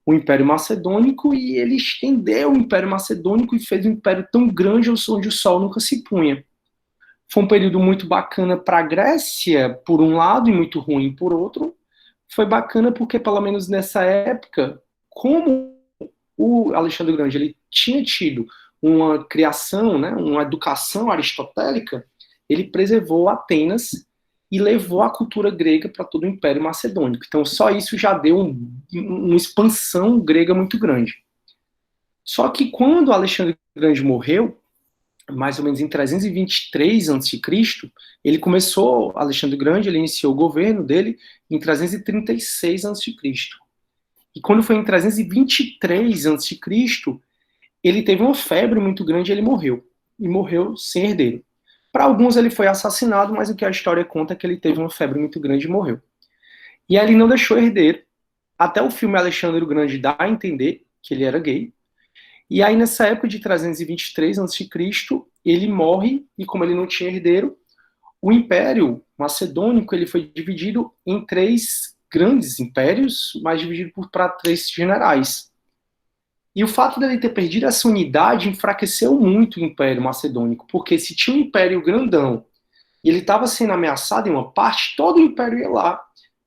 o Império Macedônico, e ele estendeu o Império Macedônico e fez um império tão grande onde o sol nunca se punha. Foi um período muito bacana para a Grécia, por um lado, e muito ruim por outro. Foi bacana porque, pelo menos nessa época, como o Alexandre o Grande ele tinha tido uma criação, né, uma educação aristotélica, ele preservou Atenas e levou a cultura grega para todo o Império Macedônico. Então, só isso já deu uma expansão grega muito grande. Só que quando Alexandre o Grande morreu, mais ou menos em 323 a.C., ele começou, Alexandre o Grande, ele iniciou o governo dele em 336 a.C. E quando foi em 323 a.C., ele teve uma febre muito grande e ele morreu. E morreu sem herdeiro. Para alguns ele foi assassinado, mas o que a história conta é que ele teve uma febre muito grande e morreu. E aí ele não deixou herdeiro. Até o filme Alexandre o Grande dá a entender que ele era gay. E aí nessa época de 323 a.C., ele morre, e como ele não tinha herdeiro, o Império Macedônico ele foi dividido em 3 grandes impérios, mas dividido para 3 generais. E o fato dele ter perdido essa unidade enfraqueceu muito o Império Macedônico, porque se tinha um império grandão e ele estava sendo ameaçado em uma parte, todo o império ia lá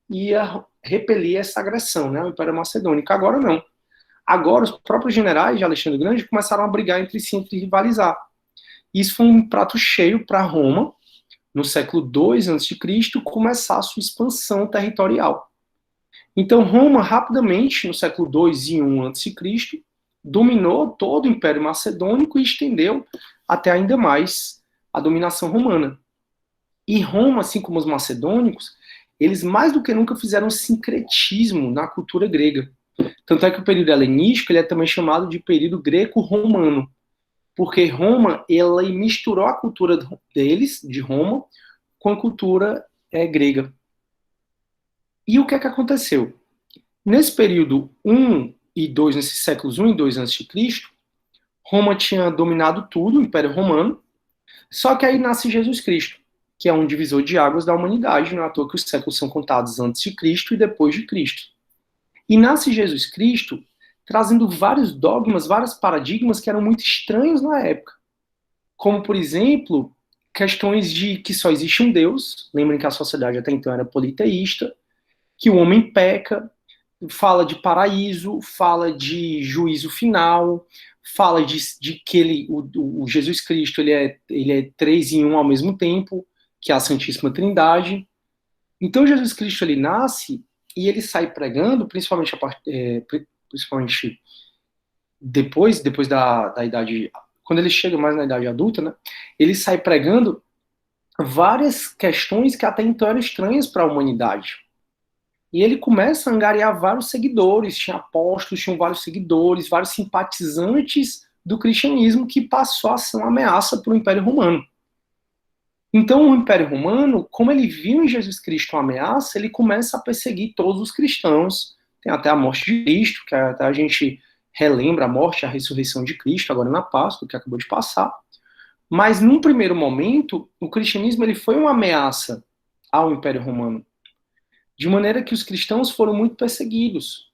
e ia repelir essa agressão, né, o Império Macedônico. Agora não. Agora os próprios generais de Alexandre o Grande começaram a brigar entre si, entre rivalizar. Isso foi um prato cheio para Roma, no século II a.C., começar a sua expansão territorial. Então Roma, rapidamente, no século II e I a.C., dominou todo o Império Macedônico e estendeu até ainda mais a dominação romana. E Roma, assim como os macedônicos, eles mais do que nunca fizeram sincretismo na cultura grega. Tanto é que o período helenístico ele é também chamado de período greco-romano, porque Roma ela misturou a cultura deles, de Roma, com a cultura grega. E o que é que aconteceu? Nesse período 1 e 2, nesses séculos 1 e 2 a.C., Roma tinha dominado tudo, o Império Romano, só que aí nasce Jesus Cristo, que é um divisor de águas da humanidade, não é à toa que os séculos são contados antes de Cristo e depois de Cristo. E nasce Jesus Cristo trazendo vários dogmas, vários paradigmas que eram muito estranhos na época. Como, por exemplo, questões de que só existe um Deus, lembrem que a sociedade até então era politeísta, que o homem peca, fala de paraíso, fala de juízo final, fala de que o Jesus Cristo ele é 3 em 1 ao mesmo tempo, que é a Santíssima Trindade. Então Jesus Cristo ele nasce e ele sai pregando, principalmente depois da idade, quando ele chega mais na idade adulta, né, ele sai pregando várias questões que até então eram estranhas para a humanidade. E ele começa a angariar vários seguidores, tinha apóstolos, tinham vários seguidores, vários simpatizantes do cristianismo que passou a ser uma ameaça para o Império Romano. Então o Império Romano, como ele viu em Jesus Cristo uma ameaça, ele começa a perseguir todos os cristãos. Tem até a morte de Cristo, que até a gente relembra a morte e a ressurreição de Cristo, agora na Páscoa, que acabou de passar. Mas num primeiro momento, o cristianismo ele foi uma ameaça ao Império Romano. De maneira que os cristãos foram muito perseguidos.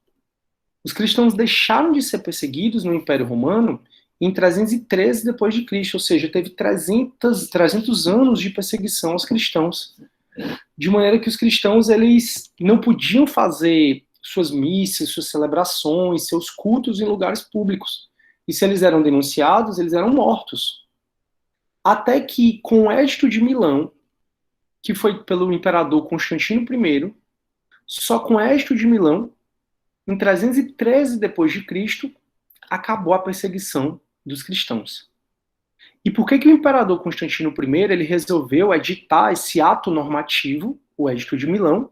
Os cristãos deixaram de ser perseguidos no Império Romano em 313 depois de Cristo, ou seja, teve 300 anos de perseguição aos cristãos. De maneira que os cristãos eles não podiam fazer suas missas, suas celebrações, seus cultos em lugares públicos. E se eles eram denunciados, eles eram mortos. Até que, com o Edito de Milão, que foi pelo imperador Constantino I, só com o Edito de Milão, em 313 depois de Cristo, acabou a perseguição dos cristãos. E por que o imperador Constantino I ele resolveu editar esse ato normativo, o Edito de Milão,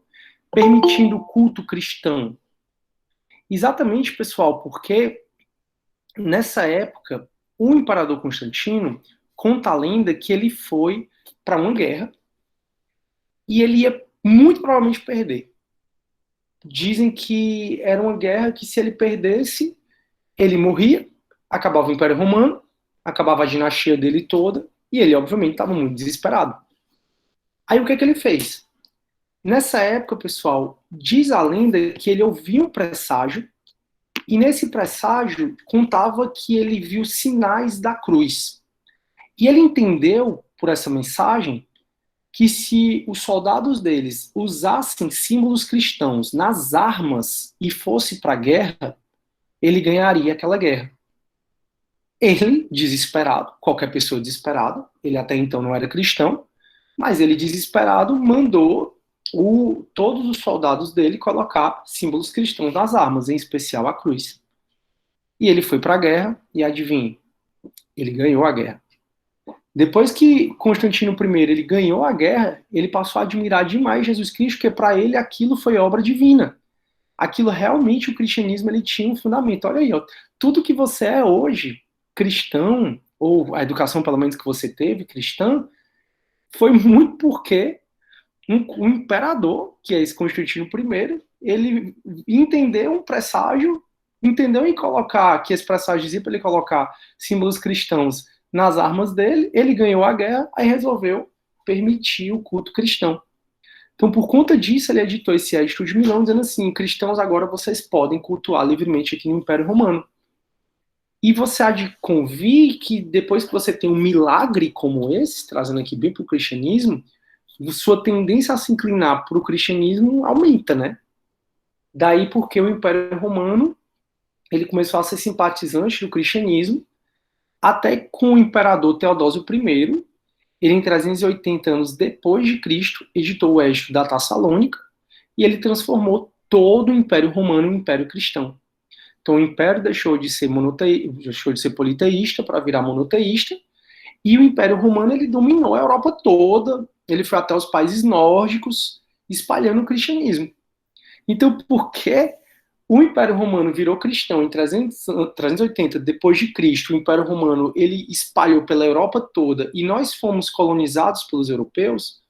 permitindo o culto cristão? Exatamente, pessoal, porque nessa época o imperador Constantino conta a lenda que ele foi para uma guerra e ele ia muito provavelmente perder. Dizem que era uma guerra que se ele perdesse, ele morria, acabava o Império Romano, acabava a dinastia dele toda, e ele, obviamente, estava muito desesperado. Aí o que ele fez? Nessa época, pessoal, diz a lenda que ele ouviu um presságio, e nesse presságio contava que ele viu sinais da cruz. E ele entendeu, por essa mensagem, que se os soldados deles usassem símbolos cristãos nas armas e fosse para a guerra, ele ganharia aquela guerra. Ele, desesperado, qualquer pessoa desesperada, ele até então não era cristão, mas ele, desesperado, mandou todos os soldados dele colocar símbolos cristãos nas armas, em especial a cruz. E ele foi para a guerra, e adivinhe, ele ganhou a guerra. Depois que Constantino I ele ganhou a guerra, ele passou a admirar demais Jesus Cristo, porque para ele aquilo foi obra divina. Aquilo realmente, o cristianismo, ele tinha um fundamento. Olha aí, ó, tudo que você é hoje, cristão, ou a educação pelo menos que você teve, cristã, foi muito porque um imperador, que é esse Constantino I, ele entendeu um presságio, entendeu em colocar, que esse presságio dizia para ele colocar símbolos cristãos nas armas dele, ele ganhou a guerra, aí resolveu permitir o culto cristão. Então, por conta disso, ele editou esse Edito de Milão, dizendo assim, cristãos, agora vocês podem cultuar livremente aqui no Império Romano. E você há de convir que depois que você tem um milagre como esse, trazendo aqui bem para o cristianismo, sua tendência a se inclinar para o cristianismo aumenta, né? Daí porque o Império Romano, ele começou a ser simpatizante do cristianismo, até com o imperador Teodósio I, ele em 380 anos depois de Cristo, editou o Edito da Tessalônica, e ele transformou todo o Império Romano em Império Cristão. Então o Império deixou de ser politeísta para virar monoteísta, e o Império Romano ele dominou a Europa toda, ele foi até os países nórdicos, espalhando o cristianismo. Então, por que o Império Romano virou cristão em 380 depois de Cristo? O Império Romano ele espalhou pela Europa toda e nós fomos colonizados pelos europeus.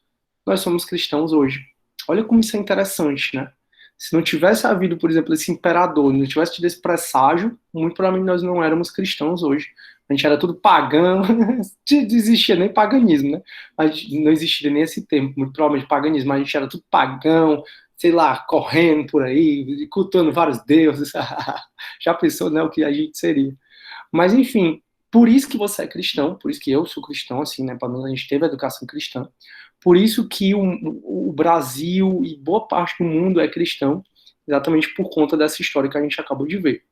Nós somos cristãos hoje. Olha como isso é interessante, né? Se não tivesse havido, por exemplo, esse imperador, não tivesse tido esse presságio, muito provavelmente nós não éramos cristãos hoje. A gente era tudo pagão, não existia nem paganismo, né? Mas não existia nem esse tempo, muito provavelmente paganismo, mas a gente era tudo pagão, sei lá, correndo por aí, cultuando vários deuses. Já pensou, né, o que a gente seria? Mas, enfim, por isso que você é cristão, por isso que eu sou cristão, assim, né, pelo menos a gente teve a educação cristã, por isso que o Brasil e boa parte do mundo é cristão, exatamente por conta dessa história que a gente acabou de ver.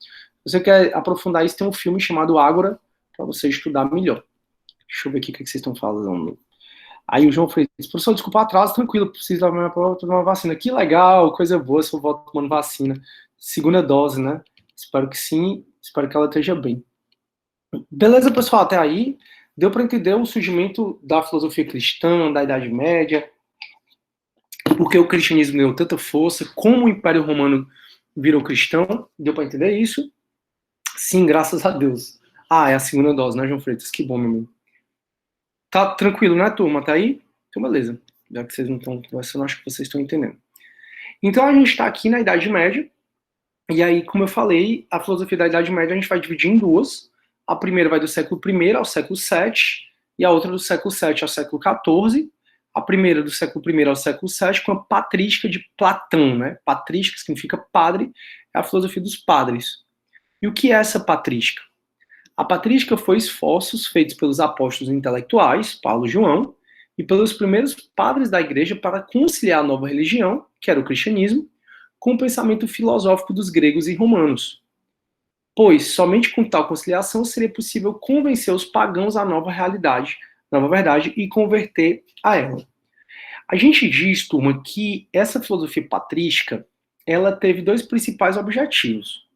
Se você quer aprofundar isso, tem um filme chamado Ágora, para você estudar melhor. Deixa eu ver aqui o que vocês estão falando. Aí o João Freitas, professor, desculpa o atraso, tranquilo, preciso tomar uma vacina. Que legal, coisa boa, se eu volto tomando vacina. Segunda dose, né? Espero que sim, espero que ela esteja bem. Beleza, pessoal, até aí. Deu para entender o surgimento da filosofia cristã, da Idade Média, porque o cristianismo deu tanta força, como o Império Romano virou cristão. Deu para entender isso? Sim, graças a Deus. Ah, é a segunda dose, né, João Freitas? Que bom, meu amigo. Tá tranquilo, né, turma? Tá aí? Então, beleza. Já que vocês não estão conversando, acho que vocês estão entendendo. Então, a gente está aqui na Idade Média, e aí, como eu falei, a filosofia da Idade Média a gente vai dividir em duas. A primeira vai do século I ao século VII, e a outra do século VII ao século XIV. A primeira do século I ao século VII, com a patrística de Platão, né? Patrística significa padre, é a filosofia dos padres. E o que é essa patrística? A patrística foi esforços feitos pelos apóstolos intelectuais, Paulo e João, e pelos primeiros padres da igreja para conciliar a nova religião, que era o cristianismo, com o pensamento filosófico dos gregos e romanos. Pois somente com tal conciliação seria possível convencer os pagãos à nova realidade, nova verdade, e converter a ela. A gente diz, turma, que essa filosofia patrística, ela teve dois principais objetivos.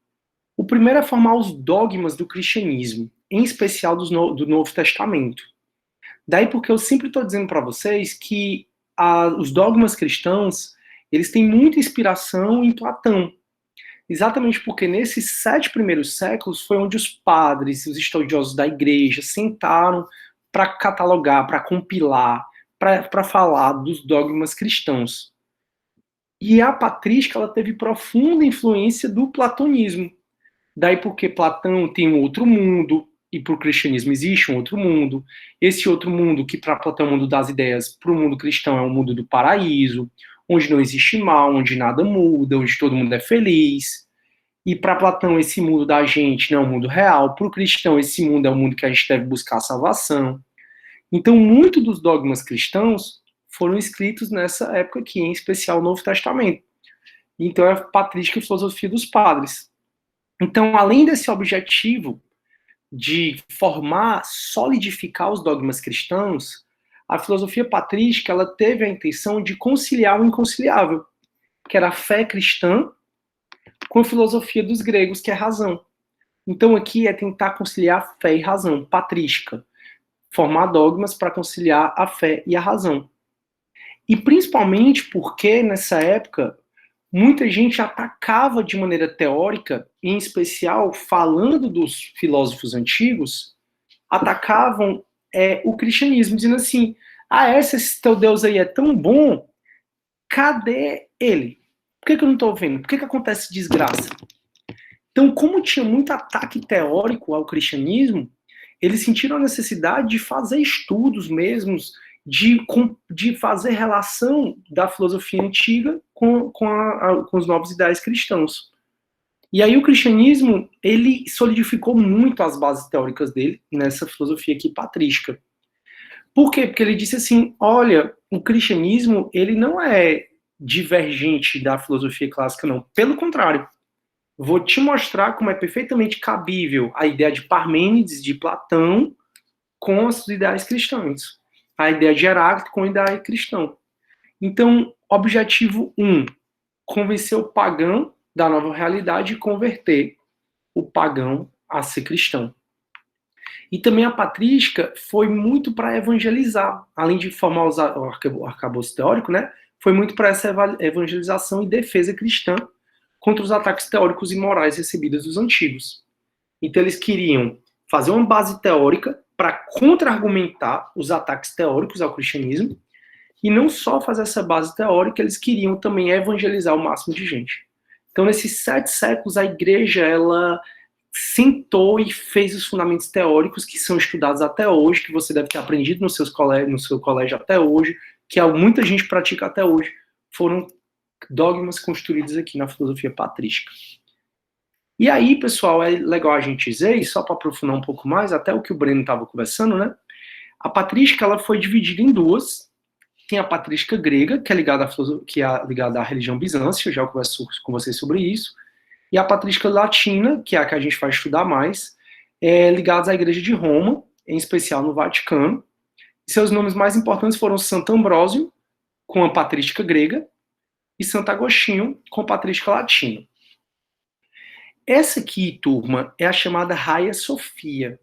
O primeiro é formar os dogmas do cristianismo, em especial do Novo Testamento. Daí porque eu sempre estou dizendo para vocês que os dogmas cristãos, eles têm muita inspiração em Platão. Exatamente porque nesses 7 primeiros séculos foi onde os padres, os estudiosos da igreja sentaram para catalogar, para compilar, para falar dos dogmas cristãos. E a patrística ela teve profunda influência do platonismo. Daí porque Platão tem um outro mundo, e para o cristianismo existe um outro mundo. Esse outro mundo, que para Platão é o mundo das ideias, para o mundo cristão é o mundo do paraíso, onde não existe mal, onde nada muda, onde todo mundo é feliz. E para Platão esse mundo da gente não é o mundo real, para o cristão esse mundo é o mundo que a gente deve buscar a salvação. Então, muitos dos dogmas cristãos foram escritos nessa época aqui, em especial o Novo Testamento. Então, é a patrística e filosofia dos padres. Então, além desse objetivo de formar, solidificar os dogmas cristãos, a filosofia patrística ela teve a intenção de conciliar o inconciliável, que era a fé cristã, com a filosofia dos gregos, que é a razão. Então, aqui é tentar conciliar fé e razão, patrística, formar dogmas para conciliar a fé e a razão. E principalmente porque, nessa época, muita gente atacava de maneira teórica, em especial falando dos filósofos antigos, atacavam o cristianismo, dizendo assim, esse teu Deus aí é tão bom, cadê ele? Por que eu não estou vendo? Por que acontece desgraça? Então, como tinha muito ataque teórico ao cristianismo, eles sentiram a necessidade de fazer estudos mesmos, de fazer relação da filosofia antiga com os novos ideais cristãos. E aí o cristianismo, ele solidificou muito as bases teóricas dele nessa filosofia aqui patrística. Por quê? Porque ele disse assim, olha, o cristianismo, ele não é divergente da filosofia clássica, não. Pelo contrário, vou te mostrar como é perfeitamente cabível a ideia de Parmênides, de Platão, com os ideais cristãos. A ideia de Heráclito com o ideal cristão. Então, objetivo 1, convencer o pagão da nova realidade e converter o pagão a ser cristão. E também a patrística foi muito para evangelizar, além de formar o arcabouço teórico, né? Foi muito para essa evangelização e defesa cristã contra os ataques teóricos e morais recebidos dos antigos. Então eles queriam fazer uma base teórica para contra-argumentar os ataques teóricos ao cristianismo, e não só fazer essa base teórica, eles queriam também evangelizar o máximo de gente. Então, nesses 7 séculos, a igreja, ela sentou e fez os fundamentos teóricos que são estudados até hoje, que você deve ter aprendido no seu colégio até hoje, que muita gente pratica até hoje, foram dogmas construídos aqui na filosofia patrística. E aí, pessoal, é legal a gente dizer, e só para aprofundar um pouco mais, até o que o Breno estava conversando, né? A patrística, ela foi dividida em duas. Tem a patrística grega, que é ligada à religião bizântia, eu já converso com vocês sobre isso, e a patrística latina, que é a que a gente vai estudar mais, ligadas à Igreja de Roma, em especial no Vaticano. E seus nomes mais importantes foram Santo Ambrósio, com a patrística grega, e Santo Agostinho, com a patrística latina. Essa aqui, turma, é a chamada Hagia Sophia.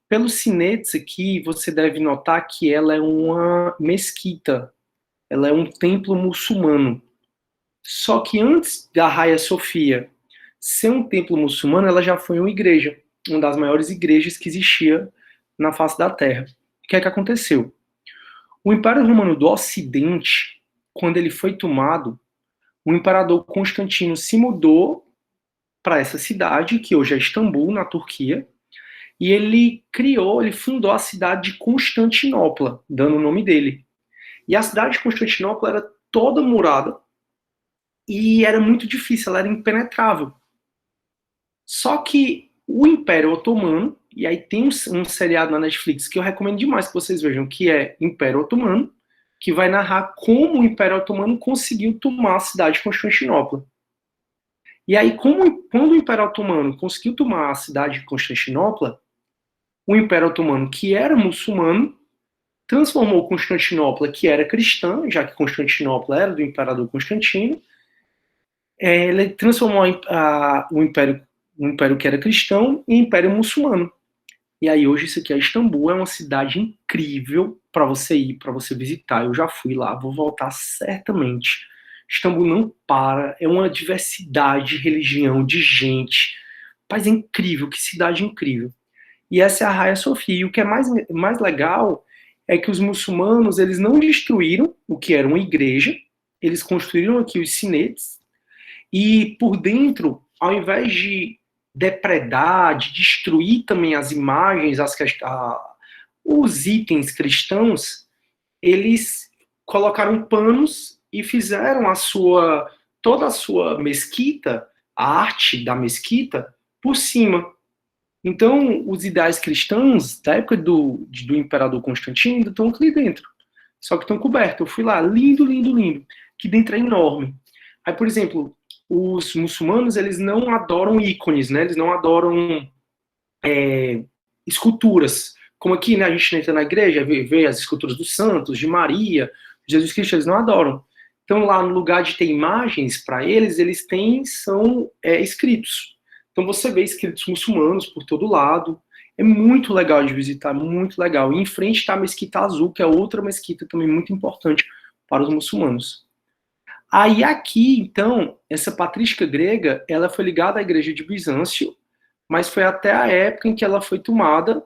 Pelos sinetes aqui, você deve notar que ela é uma mesquita, ela é um templo muçulmano. Só que antes da Hagia Sophia ser um templo muçulmano, ela já foi uma igreja, uma das maiores igrejas que existia na face da Terra. O que é que aconteceu? O Império Romano do Ocidente, quando ele foi tomado, o imperador Constantino se mudou para essa cidade, que hoje é Istambul, na Turquia, e ele fundou a cidade de Constantinopla, dando o nome dele. E a cidade de Constantinopla era toda murada e era muito difícil, ela era impenetrável. Só que o Império Otomano, e aí tem um seriado na Netflix que eu recomendo demais que vocês vejam, que é Império Otomano, que vai narrar como o Império Otomano conseguiu tomar a cidade de Constantinopla. E aí, quando o Império Otomano conseguiu tomar a cidade de Constantinopla, o Império Otomano, que era muçulmano, transformou Constantinopla, que era cristã, já que Constantinopla era do imperador Constantino, ele transformou o império que era cristão em império muçulmano. E aí hoje isso aqui é Istambul, é uma cidade incrível para você ir, para você visitar. Eu já fui lá, vou voltar certamente. Istambul não para, é uma diversidade de religião, de gente. Mas é incrível, que cidade incrível. E essa é a Hagia Sophia. E o que é mais legal é que os muçulmanos, eles não destruíram o que era uma igreja, eles construíram aqui os sinetes, e por dentro, ao invés de depredar, de destruir também as imagens, os itens cristãos, eles colocaram panos e fizeram toda a sua mesquita, a arte da mesquita, por cima. Então, os ideais cristãos da época do imperador Constantino ainda estão aqui dentro. Só que estão cobertos. Eu fui lá, lindo, lindo, lindo. Que dentro é enorme. Aí, por exemplo, os muçulmanos, eles não adoram ícones, né? Eles não adoram esculturas. Como aqui, né, a gente entra na igreja, vê as esculturas dos santos, de Maria, de Jesus Cristo, eles não adoram. Então, lá no lugar de ter imagens para eles, são escritos. Então, você vê escritos muçulmanos por todo lado. É muito legal de visitar, muito legal. E em frente está a Mesquita Azul, que é outra mesquita também muito importante para os muçulmanos. Aí aqui, então, essa patrística grega, ela foi ligada à igreja de Bizâncio, mas foi até a época em que ela foi tomada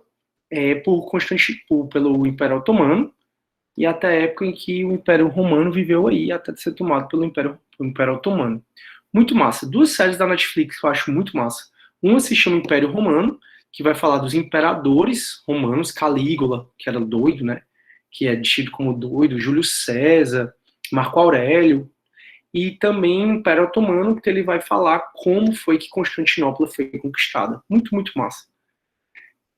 pelo Império Otomano, e até a época em que o Império Romano viveu aí, até ser tomado pelo Império Otomano. Muito massa. Duas séries da Netflix que eu acho muito massa. Uma se chama Império Romano, que vai falar dos imperadores romanos, Calígula, que era doido, né? Que é tido como doido, Júlio César, Marco Aurélio, e também o Império Otomano, que ele vai falar como foi que Constantinopla foi conquistada. Muito, muito massa.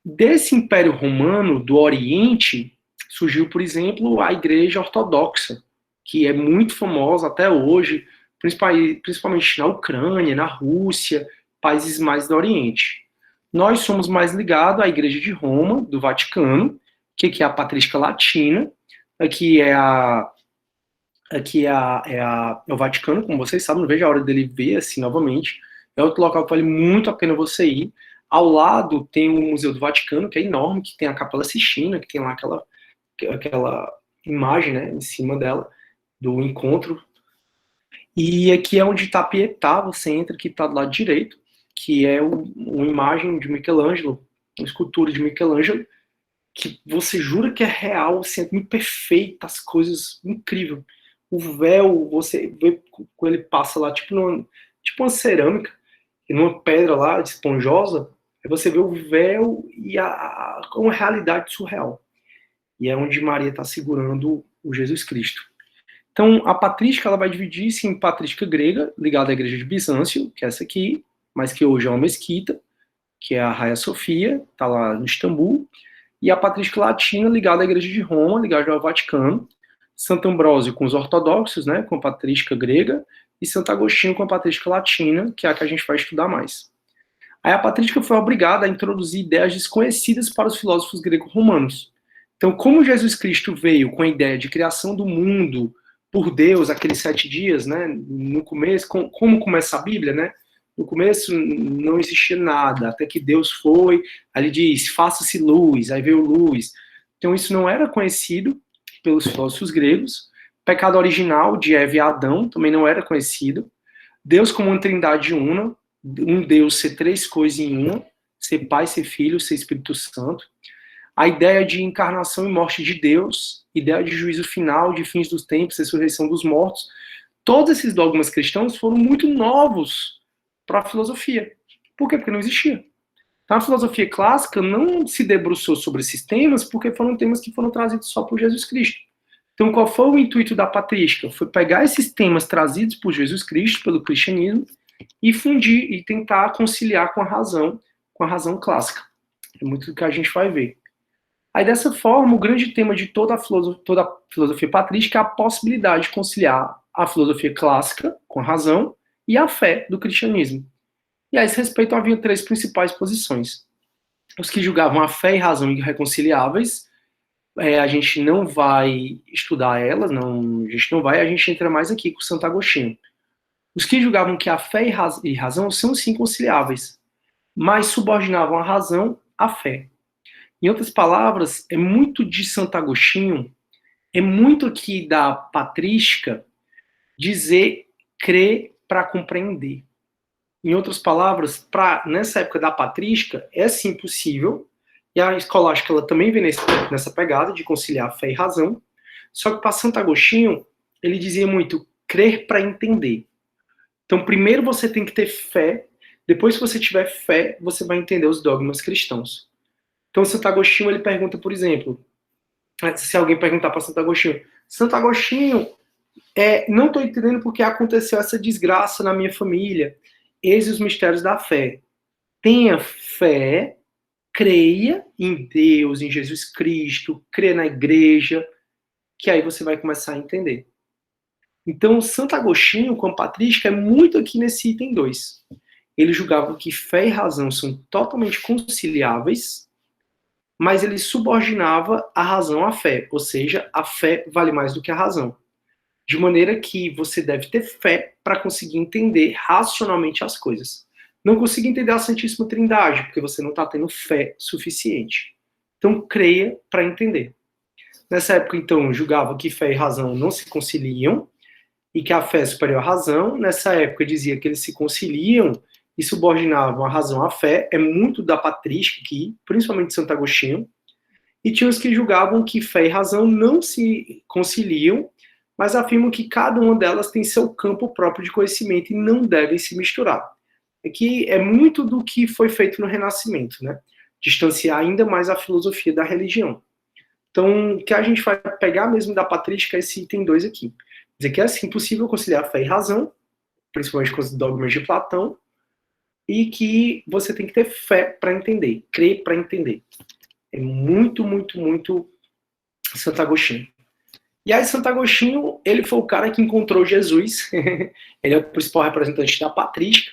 Desse Império Romano, do Oriente, surgiu, por exemplo, a Igreja Ortodoxa, que é muito famosa até hoje, principalmente na Ucrânia, na Rússia, países mais do Oriente. Nós somos mais ligados à Igreja de Roma, do Vaticano, que é a patrística latina, aqui é o Vaticano, como vocês sabem, não vejo a hora dele ver assim novamente. É outro local que vale muito a pena você ir. Ao lado tem o Museu do Vaticano, que é enorme, que tem a Capela Sistina, que tem lá aquela imagem, né, em cima dela, do encontro. E aqui é onde está a Pietà, você entra, que está do lado direito, que é uma imagem de Michelangelo, uma escultura de Michelangelo, que você jura que é real, assim, é muito perfeita, as coisas, incrível. O véu, você vê quando ele passa lá, tipo uma cerâmica, numa pedra lá, esponjosa, aí você vê o véu e uma realidade surreal. E é onde Maria está segurando o Jesus Cristo. Então, a patrística, ela vai dividir-se em patrística grega, ligada à igreja de Bizâncio, que é essa aqui, mas que hoje é uma mesquita, que é a Hagia Sophia, está lá no Istambul, e a patrística latina, ligada à igreja de Roma, ligada ao Vaticano, Santo Ambrósio com os ortodoxos, né, com a patrística grega, e Santo Agostinho com a patrística latina, que é a que a gente vai estudar mais. Aí a patrística foi obrigada a introduzir ideias desconhecidas para os filósofos greco-romanos. Então, como Jesus Cristo veio com a ideia de criação do mundo por Deus, aqueles 7 dias, né, no começo, como começa a Bíblia, né? No começo não existia nada, até que Deus foi, aí ele diz, faça-se luz, aí veio luz. Então isso não era conhecido pelos filósofos gregos. Pecado original de Eva e Adão também não era conhecido. Deus como uma trindade una, um Deus ser 3 coisas em uma, ser Pai, ser Filho, ser Espírito Santo. A ideia de encarnação e morte de Deus, ideia de juízo final, de fins dos tempos, ressurreição dos mortos. Todos esses dogmas cristãos foram muito novos para a filosofia. Por quê? Porque não existia. Então, a filosofia clássica não se debruçou sobre esses temas porque foram temas que foram trazidos só por Jesus Cristo. Então, qual foi o intuito da patrística? Foi pegar esses temas trazidos por Jesus Cristo, pelo cristianismo, e fundir e tentar conciliar com a razão clássica. É muito do que a gente vai ver. Aí, dessa forma, o grande tema de toda a filosofia patrística é a possibilidade de conciliar a filosofia clássica com a razão e a fé do cristianismo. E a esse respeito havia 3 principais posições. Os que julgavam a fé e a razão irreconciliáveis, a gente não vai estudar elas, a gente entra mais aqui com Santo Agostinho. Os que julgavam que a fé e razão são sim conciliáveis, mas subordinavam a razão à fé. Em outras palavras, é muito de Santo Agostinho, é muito aqui da patrística, dizer crer para compreender. Em outras palavras, nessa época da patrística, é sim possível, e a escolástica ela também vem nessa pegada de conciliar fé e razão, só que para Santo Agostinho, ele dizia muito crer para entender. Então, primeiro você tem que ter fé, depois que você tiver fé, você vai entender os dogmas cristãos. Então, Santo Agostinho, ele pergunta, por exemplo, se alguém perguntar para Santo Agostinho, não estou entendendo porque aconteceu essa desgraça na minha família. Eis os mistérios da fé. Tenha fé, creia em Deus, em Jesus Cristo, creia na igreja, que aí você vai começar a entender. Então, Santo Agostinho, com a patrística, é muito aqui nesse item 2. Ele julgava que fé e razão são totalmente conciliáveis, mas ele subordinava a razão à fé, ou seja, a fé vale mais do que a razão. De maneira que você deve ter fé para conseguir entender racionalmente as coisas. Não consiga entender a Santíssima Trindade, porque você não está tendo fé suficiente. Então, creia para entender. Nessa época, então, julgava que fé e razão não se conciliam, e que a fé é superior à razão. Nessa época, dizia que eles se conciliam e subordinavam a razão à fé. É muito da patrística aqui, principalmente Santo Agostinho. E tinha os que julgavam que fé e razão não se conciliam, mas afirmam que cada uma delas tem seu campo próprio de conhecimento e não devem se misturar. Aqui é muito do que foi feito no Renascimento, né? Distanciar ainda mais a filosofia da religião. Então, o que a gente vai pegar mesmo da patrística é esse item 2 aqui. Dizer que é assim possível conciliar fé e razão, principalmente com os dogmas de Platão, e que você tem que ter fé para entender, crer para entender. É muito, muito, muito Santo Agostinho. E aí, Santo Agostinho, ele foi o cara que encontrou Jesus. Ele é o principal representante da patrística.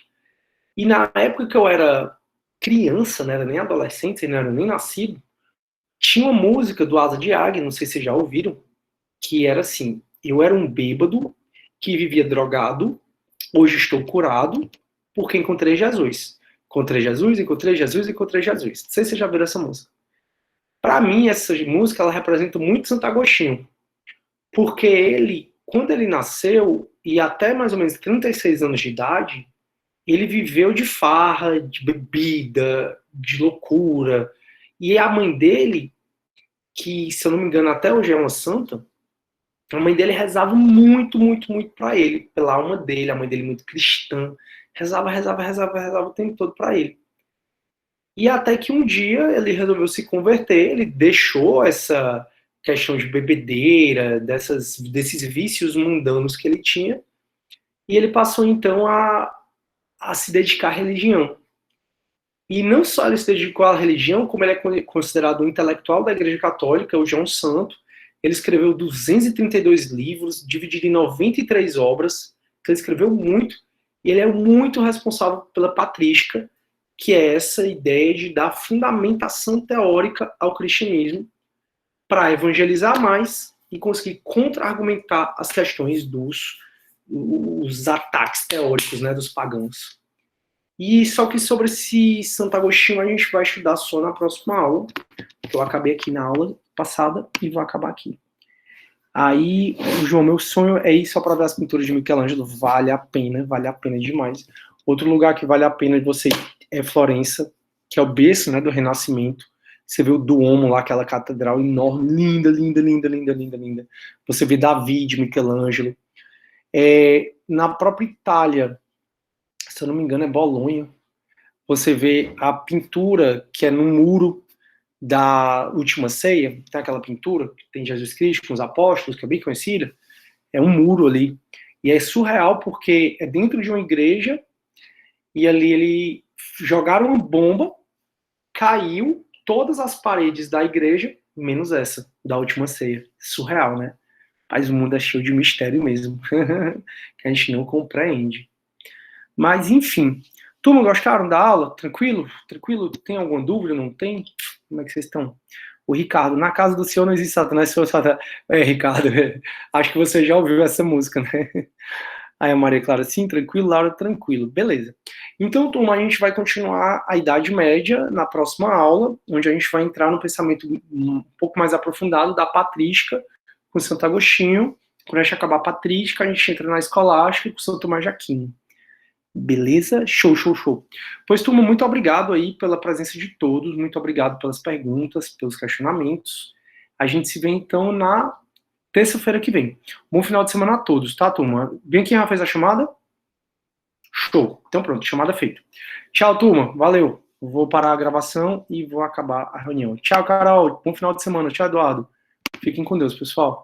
E na época que eu era criança, não era nem adolescente, não era nem nascido, tinha uma música do Asa de Águia, não sei se vocês já ouviram, que era assim: eu era um bêbado que vivia drogado, hoje estou curado, porque encontrei Jesus. Encontrei Jesus, encontrei Jesus, encontrei Jesus. Não sei se vocês já viram essa música. Para mim, essa música, ela representa muito Santo Agostinho. Porque ele, quando ele nasceu, e até mais ou menos 36 anos de idade, ele viveu de farra, de bebida, de loucura. E a mãe dele, que, se eu não me engano, até hoje é uma santa, a mãe dele rezava muito, muito, muito para ele, pela alma dele, a mãe dele muito cristã. Rezava o tempo todo para ele. E até que um dia ele resolveu se converter, ele deixou essa questão de bebedeira, desses vícios mundanos que ele tinha, e ele passou então a se dedicar à religião. E não só ele se dedicou à religião, como ele é considerado um intelectual da Igreja Católica, o João Santo. Ele escreveu 232 livros, dividido em 93 obras, então ele escreveu muito, e ele é muito responsável pela patrística, que é essa ideia de dar fundamentação teórica ao cristianismo, para evangelizar mais e conseguir contra-argumentar as questões os ataques teóricos, né, dos pagãos. E só que sobre esse Santo Agostinho a gente vai estudar só na próxima aula, que eu acabei aqui na aula passada e vou acabar aqui. Aí, João, meu sonho é ir só para ver as pinturas de Michelangelo, vale a pena demais. Outro lugar que vale a pena de você ir é Florença, que é o berço, né, do Renascimento. Você vê o Duomo lá, aquela catedral enorme, linda, linda, linda, linda, linda, linda. Você vê Davi de Michelangelo. Na própria Itália, se eu não me engano, é Bolonha. Você vê a pintura que é no muro da Última Ceia. Tem aquela pintura que tem Jesus Cristo com os apóstolos, que é bem conhecida. É um muro ali. E é surreal porque é dentro de uma igreja e ali ele jogaram uma bomba, caiu todas as paredes da igreja, menos essa, da Última Ceia. Surreal, né? Mas o mundo é cheio de mistério mesmo, que a gente não compreende. Mas, enfim. Turma, gostaram da aula? Tranquilo? Tranquilo? Tem alguma dúvida? Não tem? Como é que vocês estão? O Ricardo, na casa do Senhor não existe Satanás, Senhor Satanás. Ricardo, acho que você já ouviu essa música, né? Aí a Maria Clara, sim, tranquilo, Laura, tranquilo. Beleza. Então, turma, a gente vai continuar a Idade Média na próxima aula, onde a gente vai entrar no pensamento um pouco mais aprofundado da patrística com Santo Agostinho. Quando a gente acabar a patrística, a gente entra na escolástica com São Tomás de Aquino. Beleza? Show, show, show. Pois, turma, muito obrigado aí pela presença de todos, muito obrigado pelas perguntas, pelos questionamentos. A gente se vê, então, na terça-feira que vem. Bom final de semana a todos, tá, turma? Bem, quem já fez a chamada? Show. Então, pronto, chamada feita. Tchau, turma. Valeu. Vou parar a gravação e vou acabar a reunião. Tchau, Carol. Bom final de semana. Tchau, Eduardo. Fiquem com Deus, pessoal.